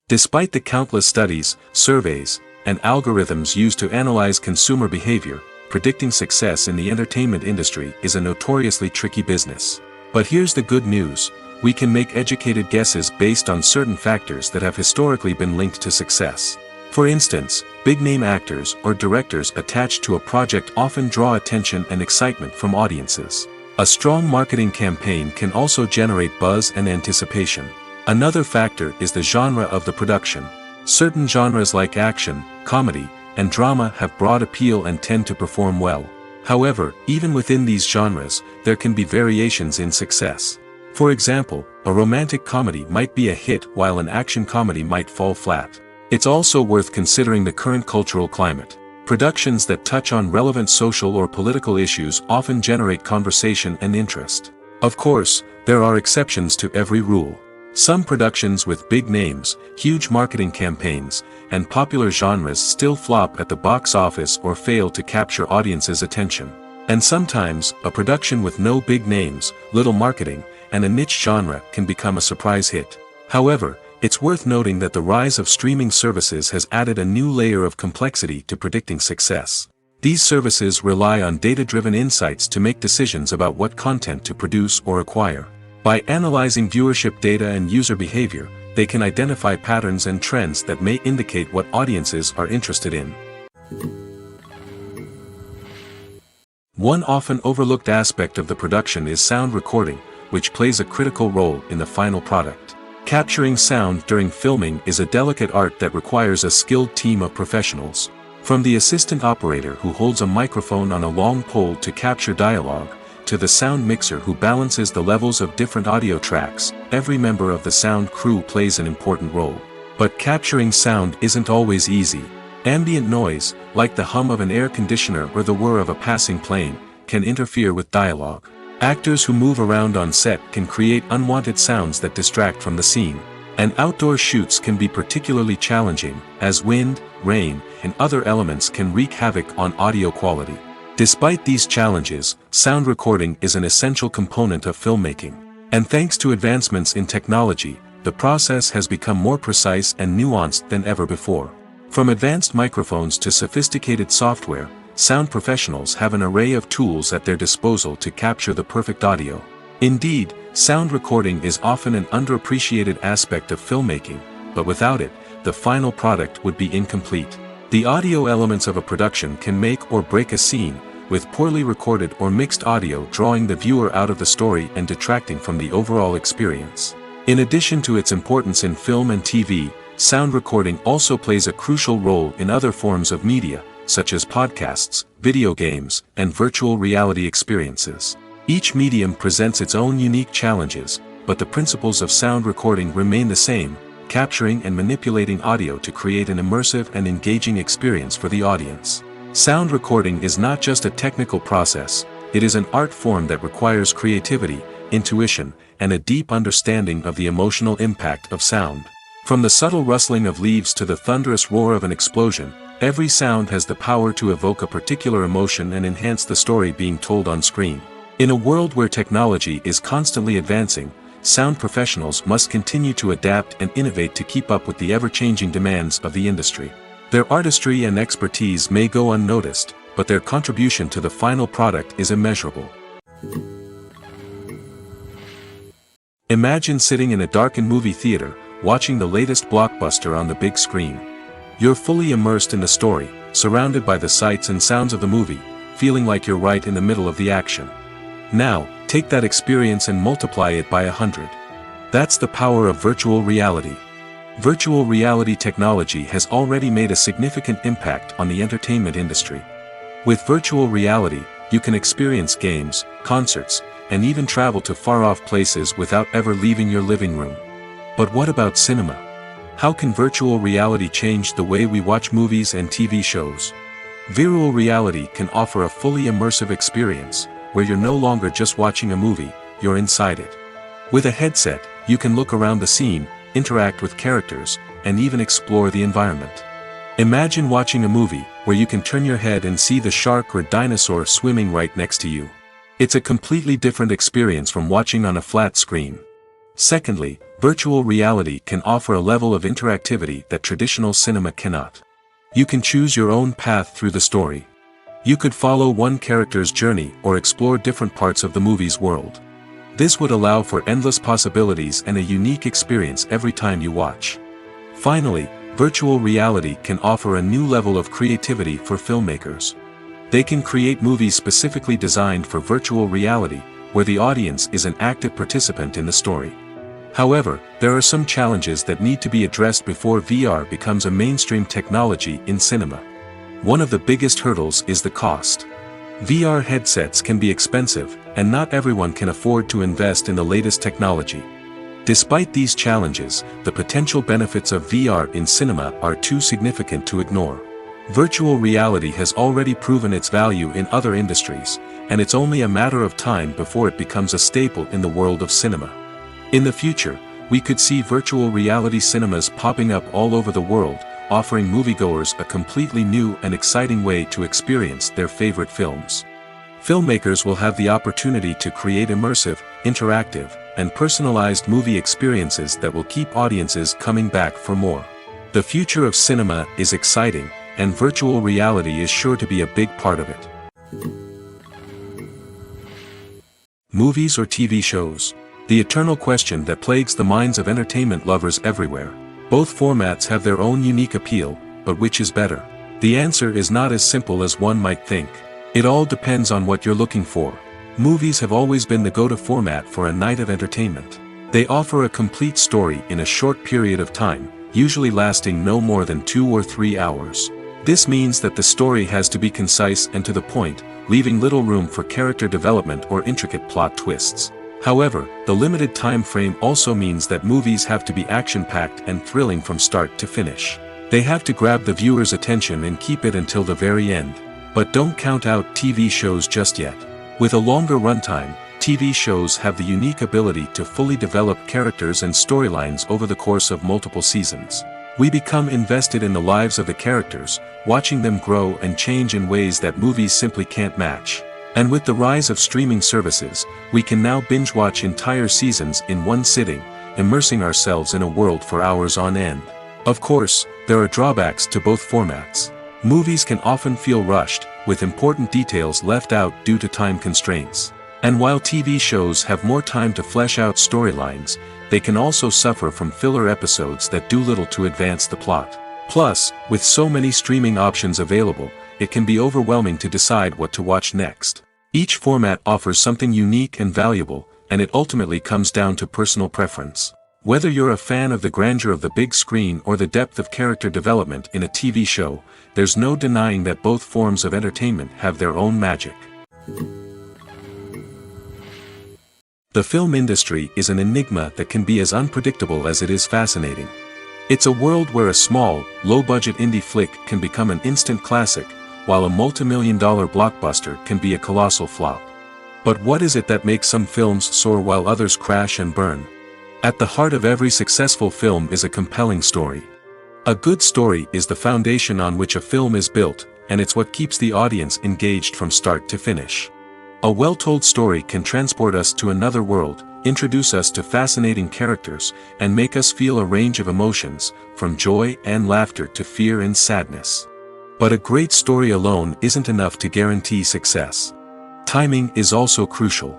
[SPEAKER 1] Despite the countless studies, surveys, and algorithms used to analyze consumer behavior, predicting success in the entertainment industry is a notoriously tricky business. But here's the good news: we can make educated guesses based on certain factors that have historically been linked to success. For instance, big-name actors or directors attached to a project often draw attention and excitement from audiences. A strong marketing campaign can also generate buzz and anticipation. Another factor is the genre of the production. Certain genres like action, comedy, and drama have broad appeal and tend to perform well. However, even within these genres, there can be variations in success. For example, a romantic comedy might be a hit while an action comedy might fall flat. It's also worth considering the current cultural climate. Productions that touch on relevant social or political issues often generate conversation and interest. Of course, there are exceptions to every rule. Some productions with big names, huge marketing campaigns, and popular genres still flop at the box office or fail to capture audiences' attention. And sometimes, a production with no big names, little marketing, and a niche genre can become a surprise hit. However, it's worth noting that the rise of streaming services has added a new layer of complexity to predicting success. These services rely on data-driven insights to make decisions about what content to produce or acquire. By analyzing viewership data and user behavior, they can identify patterns and trends that may indicate what audiences are interested in. One often overlooked aspect of the production is sound recording, which plays a critical role in the final product. Capturing sound during filming is a delicate art that requires a skilled team of professionals. From the assistant operator who holds a microphone on a long pole to capture dialogue, to the sound mixer who balances the levels of different audio tracks, every member of the sound crew plays an important role. But capturing sound isn't always easy. Ambient noise, like the hum of an air conditioner or the whir of a passing plane, can interfere with dialogue. Actors who move around on set can create unwanted sounds that distract from the scene. And outdoor shoots can be particularly challenging, as wind, rain, and other elements can wreak havoc on audio quality. Despite these challenges, sound recording is an essential component of filmmaking. And thanks to advancements in technology, the process has become more precise and nuanced than ever before. From advanced microphones to sophisticated software, sound professionals have an array of tools at their disposal to capture the perfect audio. Indeed, sound recording is often an underappreciated aspect of filmmaking, but without it, the final product would be incomplete. The audio elements of a production can make or break a scene, with poorly recorded or mixed audio drawing the viewer out of the story and detracting from the overall experience. In addition to its importance in film and TV, sound recording also plays a crucial role in other forms of media, such as podcasts, video games, and virtual reality experiences. Each medium presents its own unique challenges, but the principles of sound recording remain the same, capturing and manipulating audio to create an immersive and engaging experience for the audience. Sound recording is not just a technical process, it is an art form that requires creativity, intuition, and a deep understanding of the emotional impact of sound. From the subtle rustling of leaves to the thunderous roar of an explosion, every sound has the power to evoke a particular emotion and enhance the story being told on screen. In a world where technology is constantly advancing, sound professionals must continue to adapt and innovate to keep up with the ever-changing demands of the industry. Their artistry and expertise may go unnoticed, but their contribution to the final product is immeasurable. Imagine sitting in a darkened movie theater, watching the latest blockbuster on the big screen. You're fully immersed in the story, surrounded by the sights and sounds of the movie, feeling like you're right in the middle of the action. Now, take that experience and multiply it by 100. That's the power of virtual reality. Virtual reality technology has already made a significant impact on the entertainment industry. With virtual reality, you can experience games, concerts, and even travel to far-off places without ever leaving your living room. But what about cinema? How can virtual reality change the way we watch movies and TV shows? Virtual reality can offer a fully immersive experience, where you're no longer just watching a movie, you're inside it. With a headset, you can look around the scene, interact with characters, and even explore the environment. Imagine watching a movie where you can turn your head and see the shark or dinosaur swimming right next to you. It's a completely different experience from watching on a flat screen. Secondly, virtual reality can offer a level of interactivity that traditional cinema cannot. You can choose your own path through the story. You could follow one character's journey or explore different parts of the movie's world. This would allow for endless possibilities and a unique experience every time you watch. Finally, virtual reality can offer a new level of creativity for filmmakers. They can create movies specifically designed for virtual reality, where the audience is an active participant in the story. However, there are some challenges that need to be addressed before VR becomes a mainstream technology in cinema. One of the biggest hurdles is the cost. VR headsets can be expensive, and not everyone can afford to invest in the latest technology. Despite these challenges, the potential benefits of VR in cinema are too significant to ignore. Virtual reality has already proven its value in other industries, and it's only a matter of time before it becomes a staple in the world of cinema. In the future, we could see virtual reality cinemas popping up all over the world, offering moviegoers a completely new and exciting way to experience their favorite films. Filmmakers will have the opportunity to create immersive, interactive, and personalized movie experiences that will keep audiences coming back for more. The future of cinema is exciting, and virtual reality is sure to be a big part of it. Movies or TV shows? The eternal question that plagues the minds of entertainment lovers everywhere. Both formats have their own unique appeal, but which is better? The answer is not as simple as one might think. It all depends on what you're looking for. Movies have always been the go-to format for a night of entertainment. They offer a complete story in a short period of time, usually lasting no more than 2 or 3 hours. This means that the story has to be concise and to the point, leaving little room for character development or intricate plot twists. However, the limited time frame also means that movies have to be action-packed and thrilling from start to finish. They have to grab the viewer's attention and keep it until the very end. But don't count out TV shows just yet. With a longer runtime, TV shows have the unique ability to fully develop characters and storylines over the course of multiple seasons. We become invested in the lives of the characters, watching them grow and change in ways that movies simply can't match. And with the rise of streaming services, we can now binge-watch entire seasons in one sitting, immersing ourselves in a world for hours on end. Of course, there are drawbacks to both formats. Movies can often feel rushed, with important details left out due to time constraints. And while TV shows have more time to flesh out storylines, they can also suffer from filler episodes that do little to advance the plot. Plus, with so many streaming options available, it can be overwhelming to decide what to watch next. Each format offers something unique and valuable, and it ultimately comes down to personal preference. Whether you're a fan of the grandeur of the big screen or the depth of character development in a TV show, there's no denying that both forms of entertainment have their own magic. The film industry is an enigma that can be as unpredictable as it is fascinating. It's a world where a small, low-budget indie flick can become an instant classic, while a multi-million-dollar blockbuster can be a colossal flop. But what is it that makes some films soar while others crash and burn? At the heart of every successful film is a compelling story. A good story is the foundation on which a film is built, and it's what keeps the audience engaged from start to finish. A well-told story can transport us to another world, introduce us to fascinating characters, and make us feel a range of emotions, from joy and laughter to fear and sadness. But a great story alone isn't enough to guarantee success. Timing is also crucial.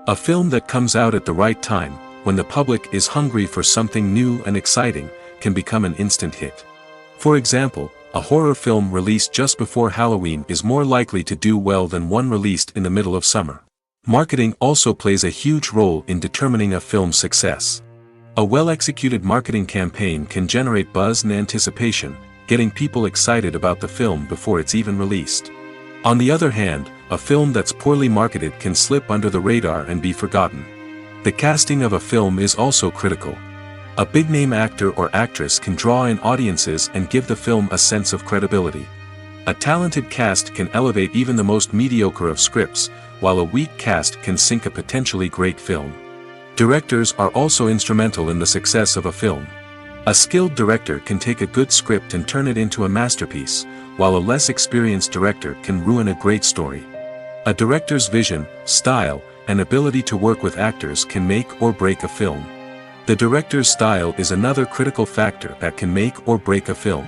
[SPEAKER 1] A film that comes out at the right time, when the public is hungry for something new and exciting, can become an instant hit. For example, a horror film released just before Halloween is more likely to do well than one released in the middle of summer. Marketing also plays a huge role in determining a film's success. A well-executed marketing campaign can generate buzz and anticipation, getting people excited about the film before it's even released. On the other hand, a film that's poorly marketed can slip under the radar and be forgotten. The casting of a film is also critical. A big-name actor or actress can draw in audiences and give the film a sense of credibility. A talented cast can elevate even the most mediocre of scripts, while a weak cast can sink a potentially great film. Directors are also instrumental in the success of a film. A skilled director can take a good script and turn it into a masterpiece, while a less experienced director can ruin a great story. A director's vision, style, and ability to work with actors can make or break a film. The director's style is another critical factor that can make or break a film.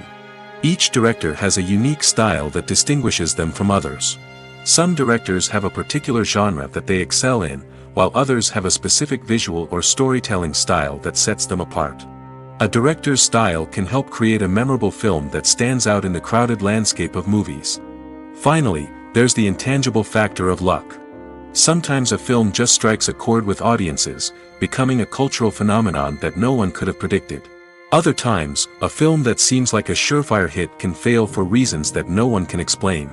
[SPEAKER 1] Each director has a unique style that distinguishes them from others. Some directors have a particular genre that they excel in, while others have a specific visual or storytelling style that sets them apart. A director's style can help create a memorable film that stands out in the crowded landscape of movies. Finally, there's the intangible factor of luck. Sometimes a film just strikes a chord with audiences, becoming a cultural phenomenon that no one could have predicted. Other times, a film that seems like a surefire hit can fail for reasons that no one can explain.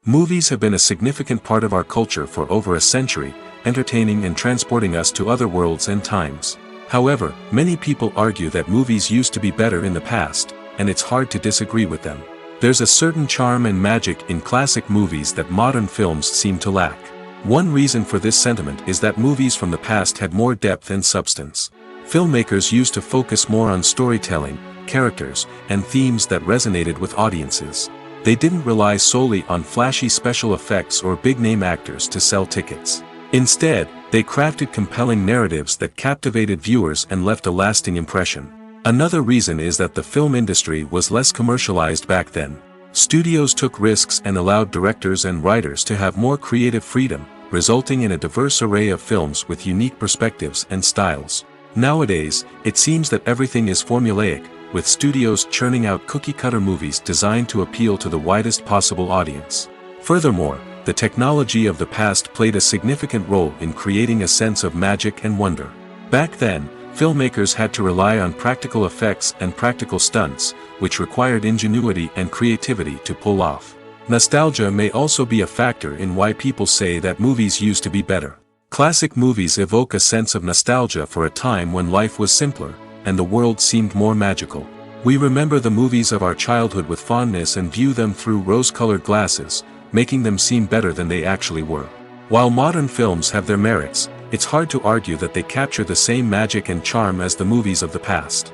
[SPEAKER 1] Movies have been a significant part of our culture for over a century, entertaining and transporting us to other worlds and times. However, many people argue that movies used to be better in the past, and it's hard to disagree with them. There's a certain charm and magic in classic movies that modern films seem to lack. One reason for this sentiment is that movies from the past had more depth and substance. Filmmakers used to focus more on storytelling, characters, and themes that resonated with audiences. They didn't rely solely on flashy special effects or big-name actors to sell tickets. Instead, they crafted compelling narratives that captivated viewers and left a lasting impression. Another reason is that the film industry was less commercialized back then. Studios took risks and allowed directors and writers to have more creative freedom, resulting in a diverse array of films with unique perspectives and styles. Nowadays, it seems that everything is formulaic, with studios churning out cookie-cutter movies designed to appeal to the widest possible audience. Furthermore, the technology of the past played a significant role in creating a sense of magic and wonder. Back then, filmmakers had to rely on practical effects and practical stunts, which required ingenuity and creativity to pull off. Nostalgia may also be a factor in why people say that movies used to be better. Classic movies evoke a sense of nostalgia for a time when life was simpler, and the world seemed more magical. We remember the movies of our childhood with fondness and view them through rose-colored glasses, making them seem better than they actually were. While modern films have their merits, it's hard to argue that they capture the same magic and charm as the movies of the past.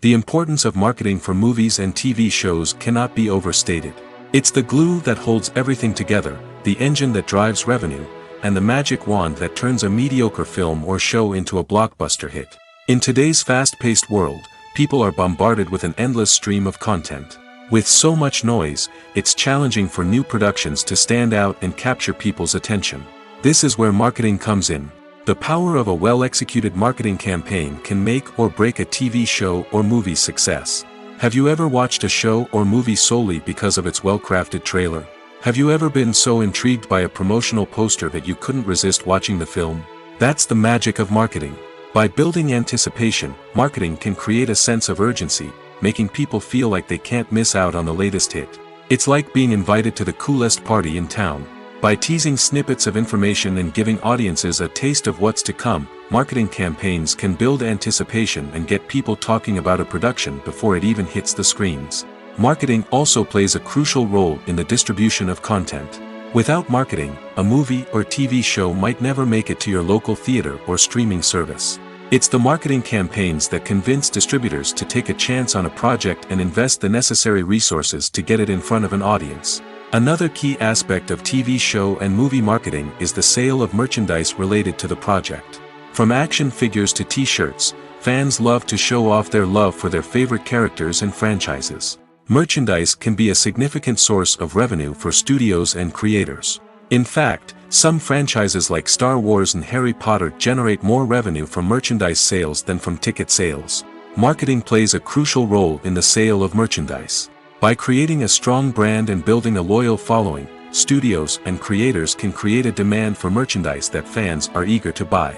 [SPEAKER 1] The importance of marketing for movies and TV shows cannot be overstated. It's the glue that holds everything together, the engine that drives revenue, and the magic wand that turns a mediocre film or show into a blockbuster hit. In today's fast-paced world, people are bombarded with an endless stream of content. With so much noise, it's challenging for new productions to stand out and capture people's attention. This is where marketing comes in. The power of a well-executed marketing campaign can make or break a TV show or movie's success. Have you ever watched a show or movie solely because of its well-crafted trailer? Have you ever been so intrigued by a promotional poster that you couldn't resist watching the film? That's the magic of marketing. By building anticipation, marketing can create a sense of urgency, making people feel like they can't miss out on the latest hit. It's like being invited to the coolest party in town. By teasing snippets of information and giving audiences a taste of what's to come, marketing campaigns can build anticipation and get people talking about a production before it even hits the screens. Marketing also plays a crucial role in the distribution of content. Without marketing, a movie or TV show might never make it to your local theater or streaming service. It's the marketing campaigns that convince distributors to take a chance on a project and invest the necessary resources to get it in front of an audience. Another key aspect of TV show and movie marketing is the sale of merchandise related to the project. From action figures to t-shirts, fans love to show off their love for their favorite characters and franchises. Merchandise can be a significant source of revenue for studios and creators. In fact, some franchises like Star Wars and Harry Potter generate more revenue from merchandise sales than from ticket sales. Marketing plays a crucial role in the sale of merchandise. By creating a strong brand and building a loyal following, studios and creators can create a demand for merchandise that fans are eager to buy.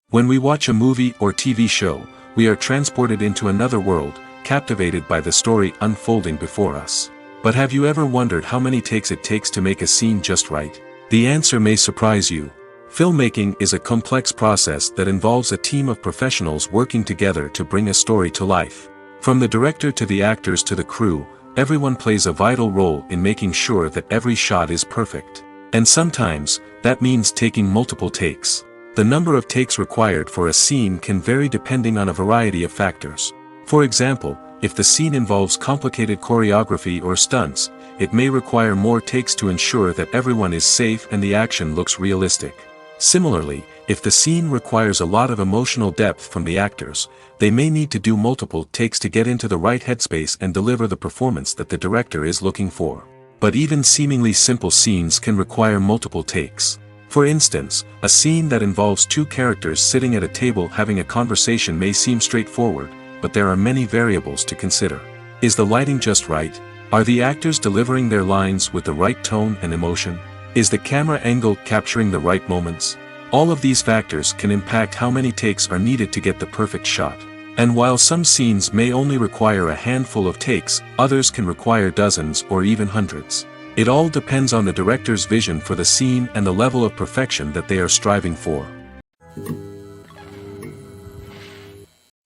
[SPEAKER 1] When we watch a movie or TV show, we are transported into another world, captivated by the story unfolding before us. But have you ever wondered how many takes it takes to make a scene just right? The answer may surprise you. Filmmaking is a complex process that involves a team of professionals working together to bring a story to life. From the director to the actors to the crew, everyone plays a vital role in making sure that every shot is perfect. And sometimes, that means taking multiple takes. The number of takes required for a scene can vary depending on a variety of factors. For example, if the scene involves complicated choreography or stunts, it may require more takes to ensure that everyone is safe and the action looks realistic. Similarly, if the scene requires a lot of emotional depth from the actors, they may need to do multiple takes to get into the right headspace and deliver the performance that the director is looking for. But even seemingly simple scenes can require multiple takes. For instance, a scene that involves two characters sitting at a table having a conversation may seem straightforward, but there are many variables to consider. Is the lighting just right? Are the actors delivering their lines with the right tone and emotion? Is the camera angle capturing the right moments? All of these factors can impact how many takes are needed to get the perfect shot. And while some scenes may only require a handful of takes, others can require dozens or even hundreds. It all depends on the director's vision for the scene and the level of perfection that they are striving for.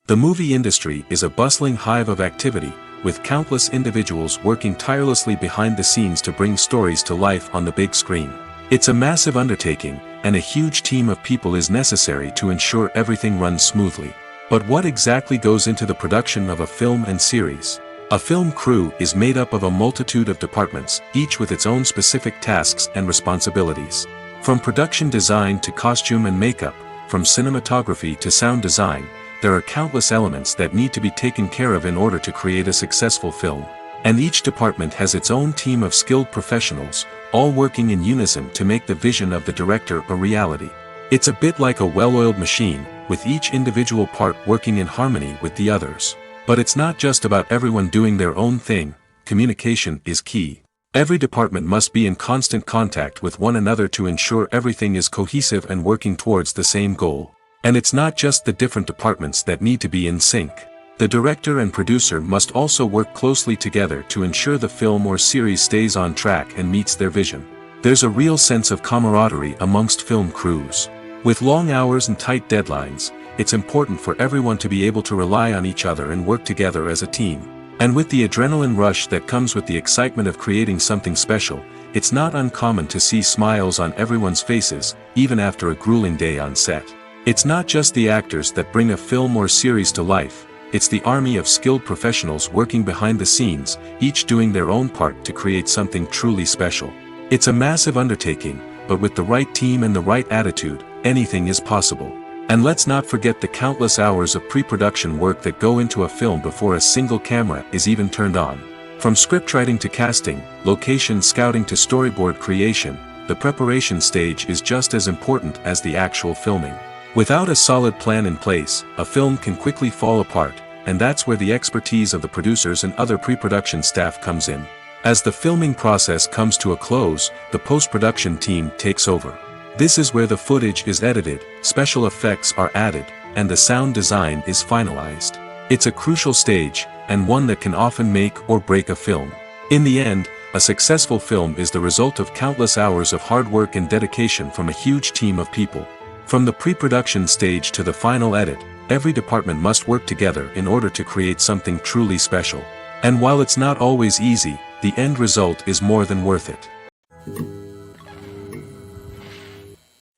[SPEAKER 1] The movie industry is a bustling hive of activity, with countless individuals working tirelessly behind the scenes to bring stories to life on the big screen. It's a massive undertaking, and a huge team of people is necessary to ensure everything runs smoothly. But what exactly goes into the production of a film and series? A film crew is made up of a multitude of departments, each with its own specific tasks and responsibilities. From production design to costume and makeup, from cinematography to sound design, there are countless elements that need to be taken care of in order to create a successful film. And each department has its own team of skilled professionals, all working in unison to make the vision of the director a reality. It's a bit like a well-oiled machine, with each individual part working in harmony with the others. But it's not just about everyone doing their own thing, communication is key. Every department must be in constant contact with one another to ensure everything is cohesive and working towards the same goal. And it's not just the different departments that need to be in sync. The director and producer must also work closely together to ensure the film or series stays on track and meets their vision. There's a real sense of camaraderie amongst film crews. With long hours and tight deadlines, it's important for everyone to be able to rely on each other and work together as a team. And with the adrenaline rush that comes with the excitement of creating something special, it's not uncommon to see smiles on everyone's faces, even after a grueling day on set. It's not just the actors that bring a film or series to life, it's the army of skilled professionals working behind the scenes, each doing their own part to create something truly special. It's a massive undertaking, but with the right team and the right attitude, anything is possible. And let's not forget the countless hours of pre-production work that go into a film before a single camera is even turned on. From scriptwriting to casting, location scouting to storyboard creation, the preparation stage is just as important as the actual filming. Without a solid plan in place, a film can quickly fall apart, and that's where the expertise of the producers and other pre-production staff comes in. As the filming process comes to a close, the post-production team takes over. This is where the footage is edited, special effects are added, and the sound design is finalized. It's a crucial stage, and one that can often make or break a film. In the end, a successful film is the result of countless hours of hard work and dedication from a huge team of people. From the pre-production stage to the final edit, every department must work together in order to create something truly special. And while it's not always easy, the end result is more than worth it.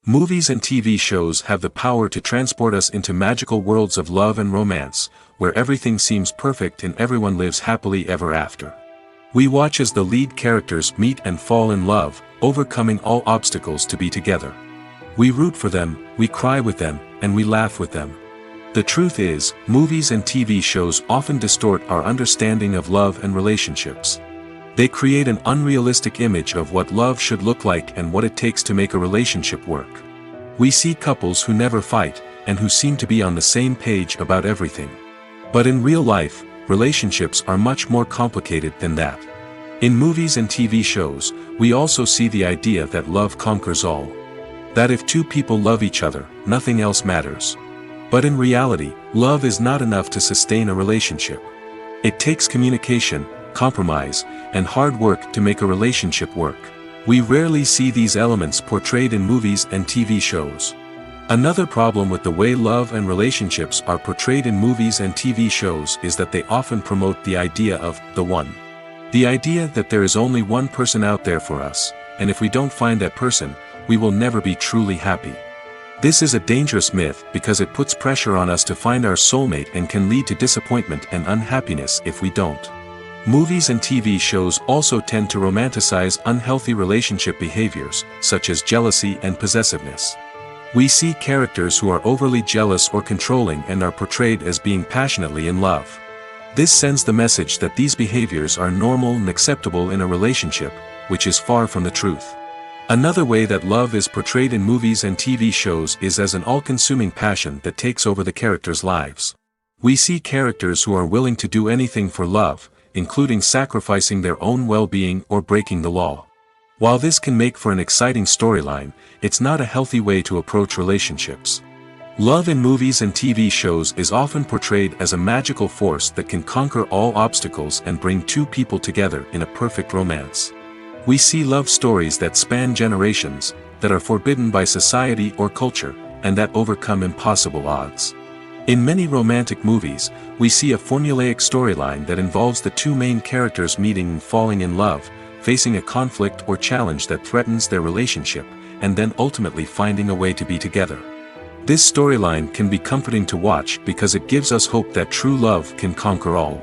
[SPEAKER 1] Movies and TV shows have the power to transport us into magical worlds of love and romance, where everything seems perfect and everyone lives happily ever after. We watch as the lead characters meet and fall in love, overcoming all obstacles to be together. We root for them, we cry with them, and we laugh with them. The truth is, movies and TV shows often distort our understanding of love and relationships. They create an unrealistic image of what love should look like and what it takes to make a relationship work. We see couples who never fight, and who seem to be on the same page about everything. But in real life, relationships are much more complicated than that. In movies and TV shows, we also see the idea that love conquers all. That if two people love each other, nothing else matters. But in reality, love is not enough to sustain a relationship. It takes communication, compromise, and hard work to make a relationship work. We rarely see these elements portrayed in movies and TV shows. Another problem with the way love and relationships are portrayed in movies and TV shows is that they often promote the idea of the one. The idea that there is only one person out there for us, and if we don't find that person, we will never be truly happy. This is a dangerous myth because it puts pressure on us to find our soulmate and can lead to disappointment and unhappiness if we don't. Movies and TV shows also tend to romanticize unhealthy relationship behaviors, such as jealousy and possessiveness. We see characters who are overly jealous or controlling and are portrayed as being passionately in love. This sends the message that these behaviors are normal and acceptable in a relationship, which is far from the truth. Another way that love is portrayed in movies and TV shows is as an all-consuming passion that takes over the characters' lives. We see characters who are willing to do anything for love, including sacrificing their own well-being or breaking the law. While this can make for an exciting storyline, it's not a healthy way to approach relationships. Love in movies and TV shows is often portrayed as a magical force that can conquer all obstacles and bring two people together in a perfect romance. We see love stories that span generations, that are forbidden by society or culture, and that overcome impossible odds. In many romantic movies, we see a formulaic storyline that involves the two main characters meeting and falling in love, facing a conflict or challenge that threatens their relationship, and then ultimately finding a way to be together. This storyline can be comforting to watch because it gives us hope that true love can conquer all.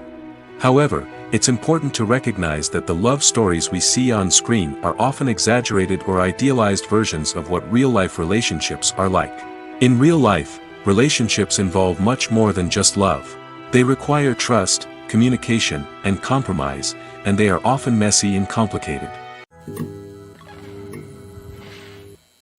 [SPEAKER 1] However, it's important to recognize that the love stories we see on screen are often exaggerated or idealized versions of what real-life relationships are like. In real life, relationships involve much more than just love. They require trust, communication, and compromise, and they are often messy and complicated.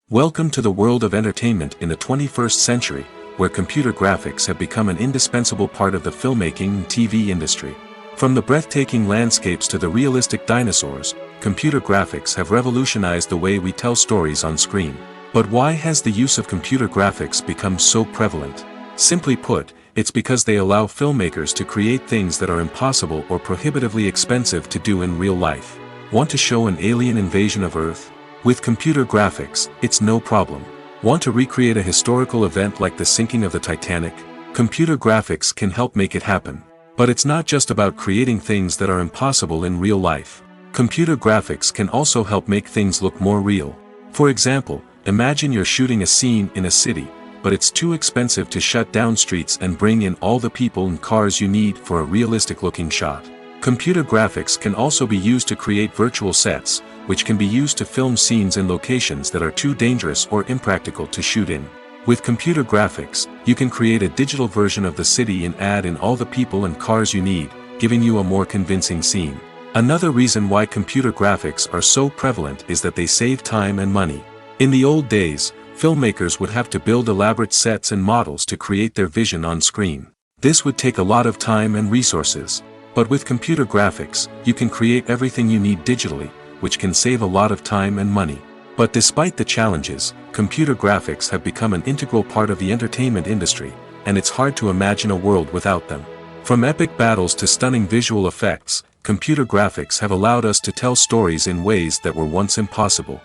[SPEAKER 1] Welcome to the world of entertainment in the 21st century, where computer graphics have become an indispensable part of the filmmaking and TV industry. From the breathtaking landscapes to the realistic dinosaurs, computer graphics have revolutionized the way we tell stories on screen. But why has the use of computer graphics become so prevalent? Simply put, it's because they allow filmmakers to create things that are impossible or prohibitively expensive to do in real life. Want to show an alien invasion of Earth? With computer graphics, it's no problem. Want to recreate a historical event like the sinking of the Titanic? Computer graphics can help make it happen. But it's not just about creating things that are impossible in real life. Computer graphics can also help make things look more real. For example, imagine you're shooting a scene in a city, but it's too expensive to shut down streets and bring in all the people and cars you need for a realistic-looking shot. Computer graphics can also be used to create virtual sets, which can be used to film scenes in locations that are too dangerous or impractical to shoot in. With computer graphics, you can create a digital version of the city and add in all the people and cars you need, giving you a more convincing scene. Another reason why computer graphics are so prevalent is that they save time and money. In the old days, filmmakers would have to build elaborate sets and models to create their vision on screen. This would take a lot of time and resources. But with computer graphics, you can create everything you need digitally, which can save a lot of time and money. But despite the challenges, computer graphics have become an integral part of the entertainment industry, and it's hard to imagine a world without them. From epic battles to stunning visual effects, computer graphics have allowed us to tell stories in ways that were once impossible.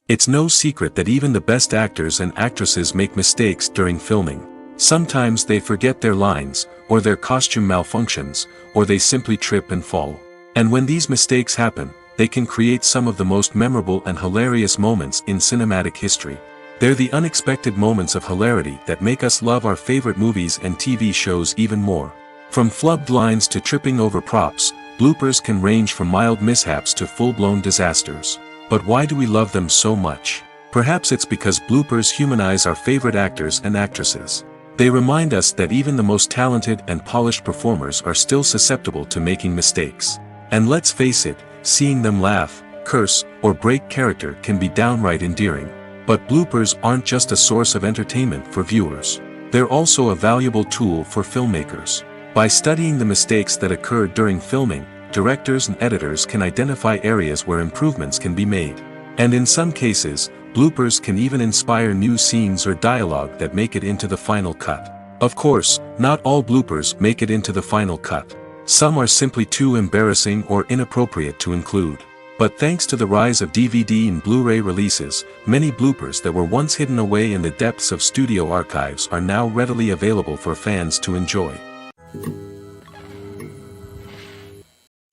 [SPEAKER 1] It's no secret that even the best actors and actresses make mistakes during filming. Sometimes they forget their lines, or their costume malfunctions, or they simply trip and fall. And when these mistakes happen, they can create some of the most memorable and hilarious moments in cinematic history. They're the unexpected moments of hilarity that make us love our favorite movies and TV shows even more. From flubbed lines to tripping over props, bloopers can range from mild mishaps to full-blown disasters. But why do we love them so much? Perhaps it's because bloopers humanize our favorite actors and actresses. They remind us that even the most talented and polished performers are still susceptible to making mistakes. And let's face it, seeing them laugh, curse, or break character can be downright endearing. But bloopers aren't just a source of entertainment for viewers. They're also a valuable tool for filmmakers. By studying the mistakes that occurred during filming, directors and editors can identify areas where improvements can be made. And in some cases, bloopers can even inspire new scenes or dialogue that make it into the final cut. Of course, not all bloopers make it into the final cut. Some are simply too embarrassing or inappropriate to include. But thanks to the rise of DVD and Blu-ray releases, many bloopers that were once hidden away in the depths of studio archives are now readily available for fans to enjoy.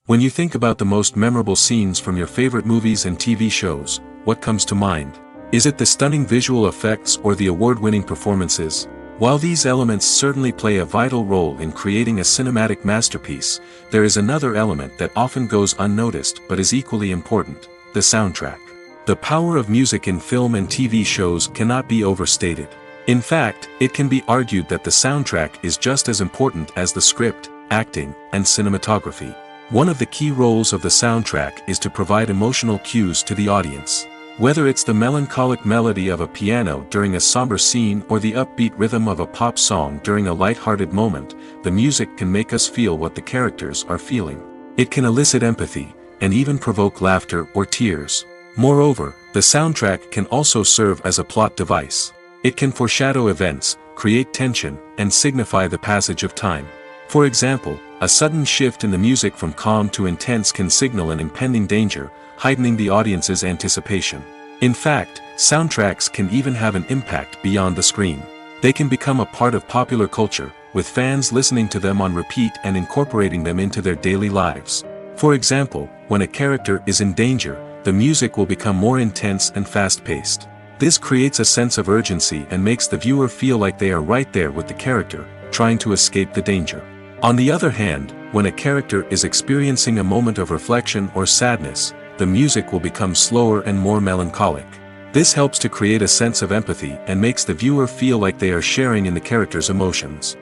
[SPEAKER 1] When you think about the most memorable scenes from your favorite movies and TV shows, what comes to mind? Is it the stunning visual effects or the award-winning performances? While these elements certainly play a vital role in creating a cinematic masterpiece, there is another element that often goes unnoticed but is equally important: the soundtrack. The power of music in film and TV shows cannot be overstated. In fact, it can be argued that the soundtrack is just as important as the script, acting, and cinematography. One of the key roles of the soundtrack is to provide emotional cues to the audience. Whether it's the melancholic melody of a piano during a somber scene or the upbeat rhythm of a pop song during a light-hearted moment, the music can make us feel what the characters are feeling. It can elicit empathy, and even provoke laughter or tears. Moreover, the soundtrack can also serve as a plot device. It can foreshadow events, create tension, and signify the passage of time. For example, a sudden shift in the music from calm to intense can signal an impending danger, heightening the audience's anticipation. In fact, soundtracks can even have an impact beyond the screen. They can become a part of popular culture, with fans listening to them on repeat and incorporating them into their daily lives. For example, when a character is in danger, the music will become more intense and fast-paced. This creates a sense of urgency and makes the viewer feel like they are right there with the character, trying to escape the danger. On the other hand, when a character is experiencing a moment of reflection or sadness, the music will become slower and more melancholic. This helps to create a sense of empathy and makes the viewer feel like they are sharing in the character's emotions.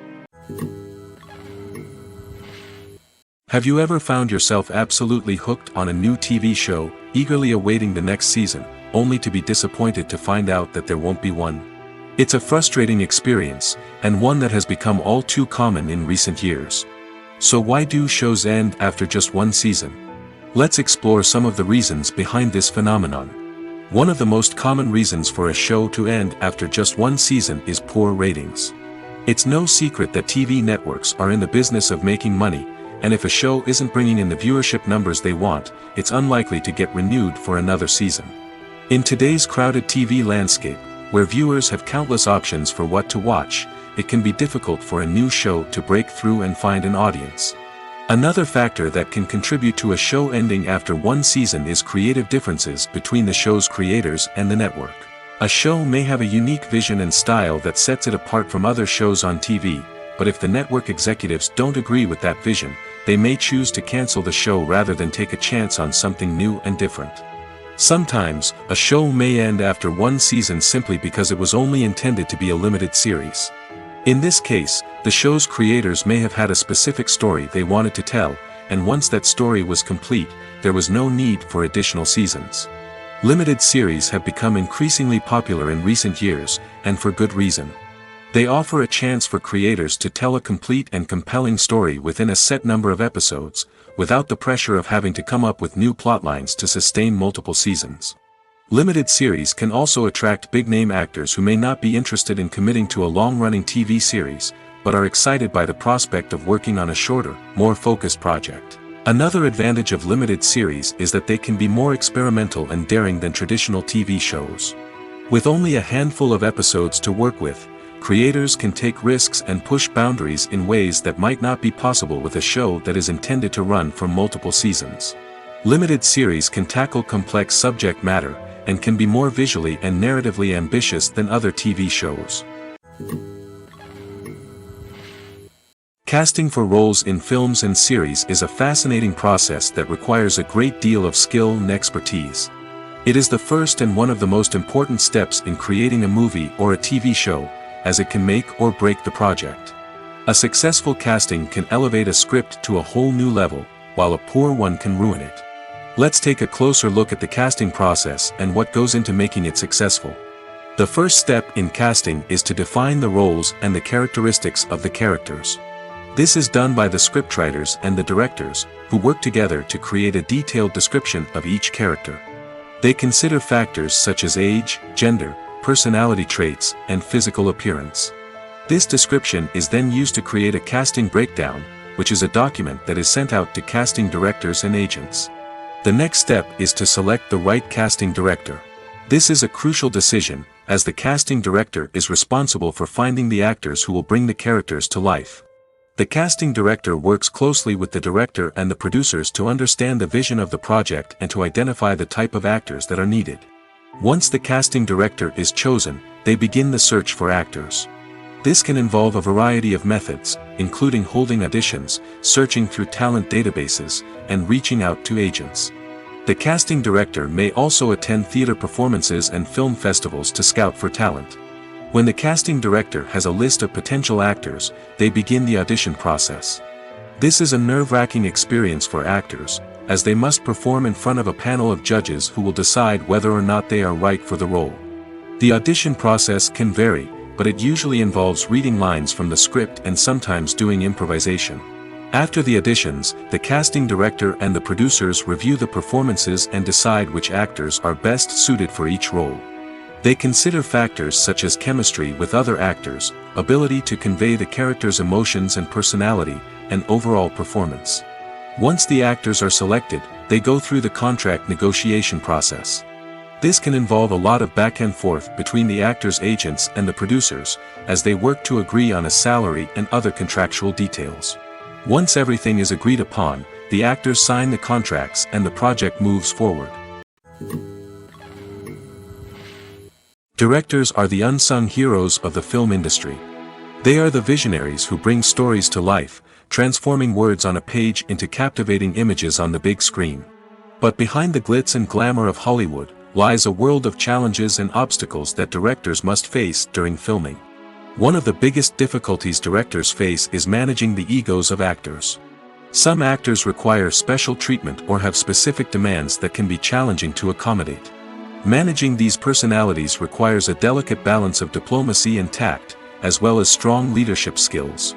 [SPEAKER 1] Have you ever found yourself absolutely hooked on a new TV show, eagerly awaiting the next season, only to be disappointed to find out that there won't be one? It's a frustrating experience, and one that has become all too common in recent years. So why do shows end after just one season? Let's explore some of the reasons behind this phenomenon. One of the most common reasons for a show to end after just one season is poor ratings. It's no secret that TV networks are in the business of making money, and if a show isn't bringing in the viewership numbers they want, it's unlikely to get renewed for another season. In today's crowded TV landscape, where viewers have countless options for what to watch, it can be difficult for a new show to break through and find an audience. Another factor that can contribute to a show ending after one season is creative differences between the show's creators and the network. A show may have a unique vision and style that sets it apart from other shows on TV, but if the network executives don't agree with that vision, they may choose to cancel the show rather than take a chance on something new and different. Sometimes, a show may end after one season simply because it was only intended to be a limited series. In this case, the show's creators may have had a specific story they wanted to tell, and once that story was complete, there was no need for additional seasons. Limited series have become increasingly popular in recent years, and for good reason. They offer a chance for creators to tell a complete and compelling story within a set number of episodes, without the pressure of having to come up with new plotlines to sustain multiple seasons. Limited series can also attract big-name actors who may not be interested in committing to a long-running TV series, but are excited by the prospect of working on a shorter, more focused project. Another advantage of limited series is that they can be more experimental and daring than traditional TV shows. With only a handful of episodes to work with, creators can take risks and push boundaries in ways that might not be possible with a show that is intended to run for multiple seasons. Limited series can tackle complex subject matter, and can be more visually and narratively ambitious than other TV shows. Casting for roles in films and series is a fascinating process that requires a great deal of skill and expertise. It is the first and one of the most important steps in creating a movie or a TV show, as it can make or break the project. A successful casting can elevate a script to a whole new level, while a poor one can ruin it. Let's take a closer look at the casting process and what goes into making it successful. The first step in casting is to define the roles and the characteristics of the characters. This is done by the scriptwriters and the directors, who work together to create a detailed description of each character. They consider factors such as age, gender, personality traits, and physical appearance. This description is then used to create a casting breakdown, which is a document that is sent out to casting directors and agents. The next step is to select the right casting director. This is a crucial decision, as the casting director is responsible for finding the actors who will bring the characters to life. The casting director works closely with the director and the producers to understand the vision of the project and to identify the type of actors that are needed. Once the casting director is chosen, they begin the search for actors. This can involve a variety of methods, including holding auditions, searching through talent databases, and reaching out to agents. The casting director may also attend theater performances and film festivals to scout for talent. When the casting director has a list of potential actors, they begin the audition process. This is a nerve-wracking experience for actors, as they must perform in front of a panel of judges who will decide whether or not they are right for the role. The audition process can vary, but it usually involves reading lines from the script and sometimes doing improvisation. After the auditions, the casting director and the producers review the performances and decide which actors are best suited for each role. They consider factors such as chemistry with other actors, ability to convey the character's emotions and personality, and overall performance. Once the actors are selected, they go through the contract negotiation process. This can involve a lot of back and forth between the actors' agents and the producers, as they work to agree on a salary and other contractual details. Once everything is agreed upon, the actors sign the contracts and the project moves forward. Directors are the unsung heroes of the film industry. They are the visionaries who bring stories to life, transforming words on a page into captivating images on the big screen. But behind the glitz and glamour of Hollywood, lies a world of challenges and obstacles that directors must face during filming. One of the biggest difficulties directors face is managing the egos of actors. Some actors require special treatment or have specific demands that can be challenging to accommodate. Managing these personalities requires a delicate balance of diplomacy and tact, as well as strong leadership skills.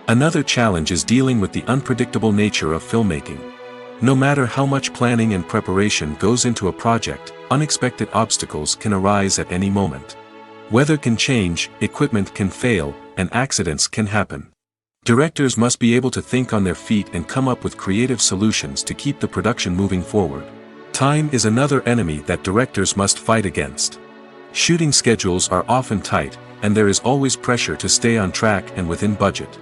[SPEAKER 1] Another challenge is dealing with the unpredictable nature of filmmaking. No matter how much planning and preparation goes into a project, unexpected obstacles can arise at any moment. Weather can change, equipment can fail, and accidents can happen. Directors must be able to think on their feet and come up with creative solutions to keep the production moving forward. Time is another enemy that directors must fight against. Shooting schedules are often tight, and there is always pressure to stay on track and within budget.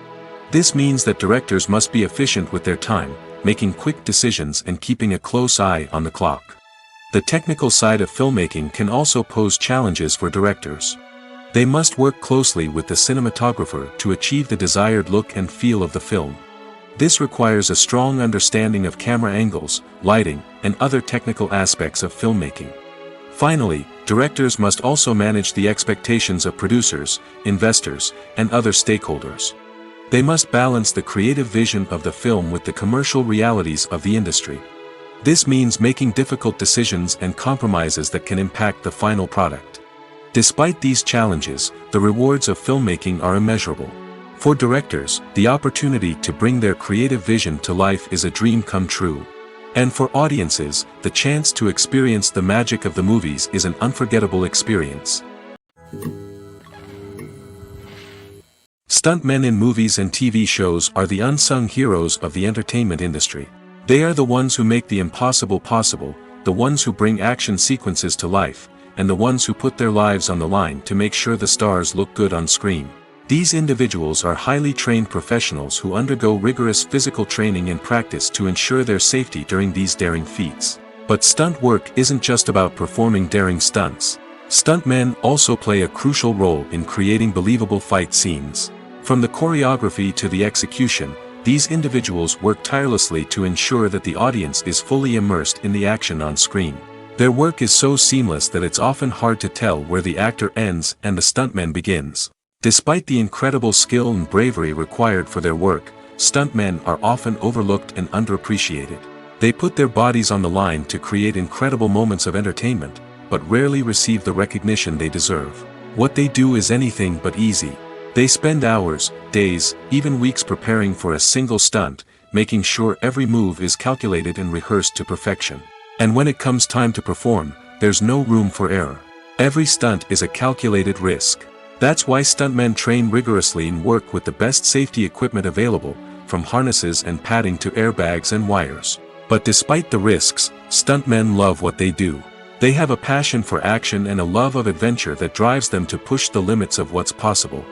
[SPEAKER 1] This means that directors must be efficient with their time, making quick decisions and keeping a close eye on the clock. The technical side of filmmaking can also pose challenges for directors. They must work closely with the cinematographer to achieve the desired look and feel of the film. This requires a strong understanding of camera angles, lighting, and other technical aspects of filmmaking. Finally, directors must also manage the expectations of producers, investors, and other stakeholders. They must balance the creative vision of the film with the commercial realities of the industry. This means making difficult decisions and compromises that can impact the final product. Despite these challenges, the rewards of filmmaking are immeasurable. For directors, the opportunity to bring their creative vision to life is a dream come true. And for audiences, the chance to experience the magic of the movies is an unforgettable experience. Stuntmen in movies and TV shows are the unsung heroes of the entertainment industry. They are the ones who make the impossible possible, the ones who bring action sequences to life, and the ones who put their lives on the line to make sure the stars look good on screen. These individuals are highly trained professionals who undergo rigorous physical training and practice to ensure their safety during these daring feats. But stunt work isn't just about performing daring stunts. Stuntmen also play a crucial role in creating believable fight scenes. From the choreography to the execution, these individuals work tirelessly to ensure that the audience is fully immersed in the action on screen. Their work is so seamless that it's often hard to tell where the actor ends and the stuntman begins. Despite the incredible skill and bravery required for their work, stuntmen are often overlooked and underappreciated. They put their bodies on the line to create incredible moments of entertainment, but rarely receive the recognition they deserve. What they do is anything but easy. They spend hours, days, even weeks preparing for a single stunt, making sure every move is calculated and rehearsed to perfection. And when it comes time to perform, there's no room for error. Every stunt is a calculated risk. That's why stuntmen train rigorously and work with the best safety equipment available, from harnesses and padding to airbags and wires. But despite the risks, stuntmen love what they do. They have a passion for action and a love of adventure that drives them to push the limits of what's possible.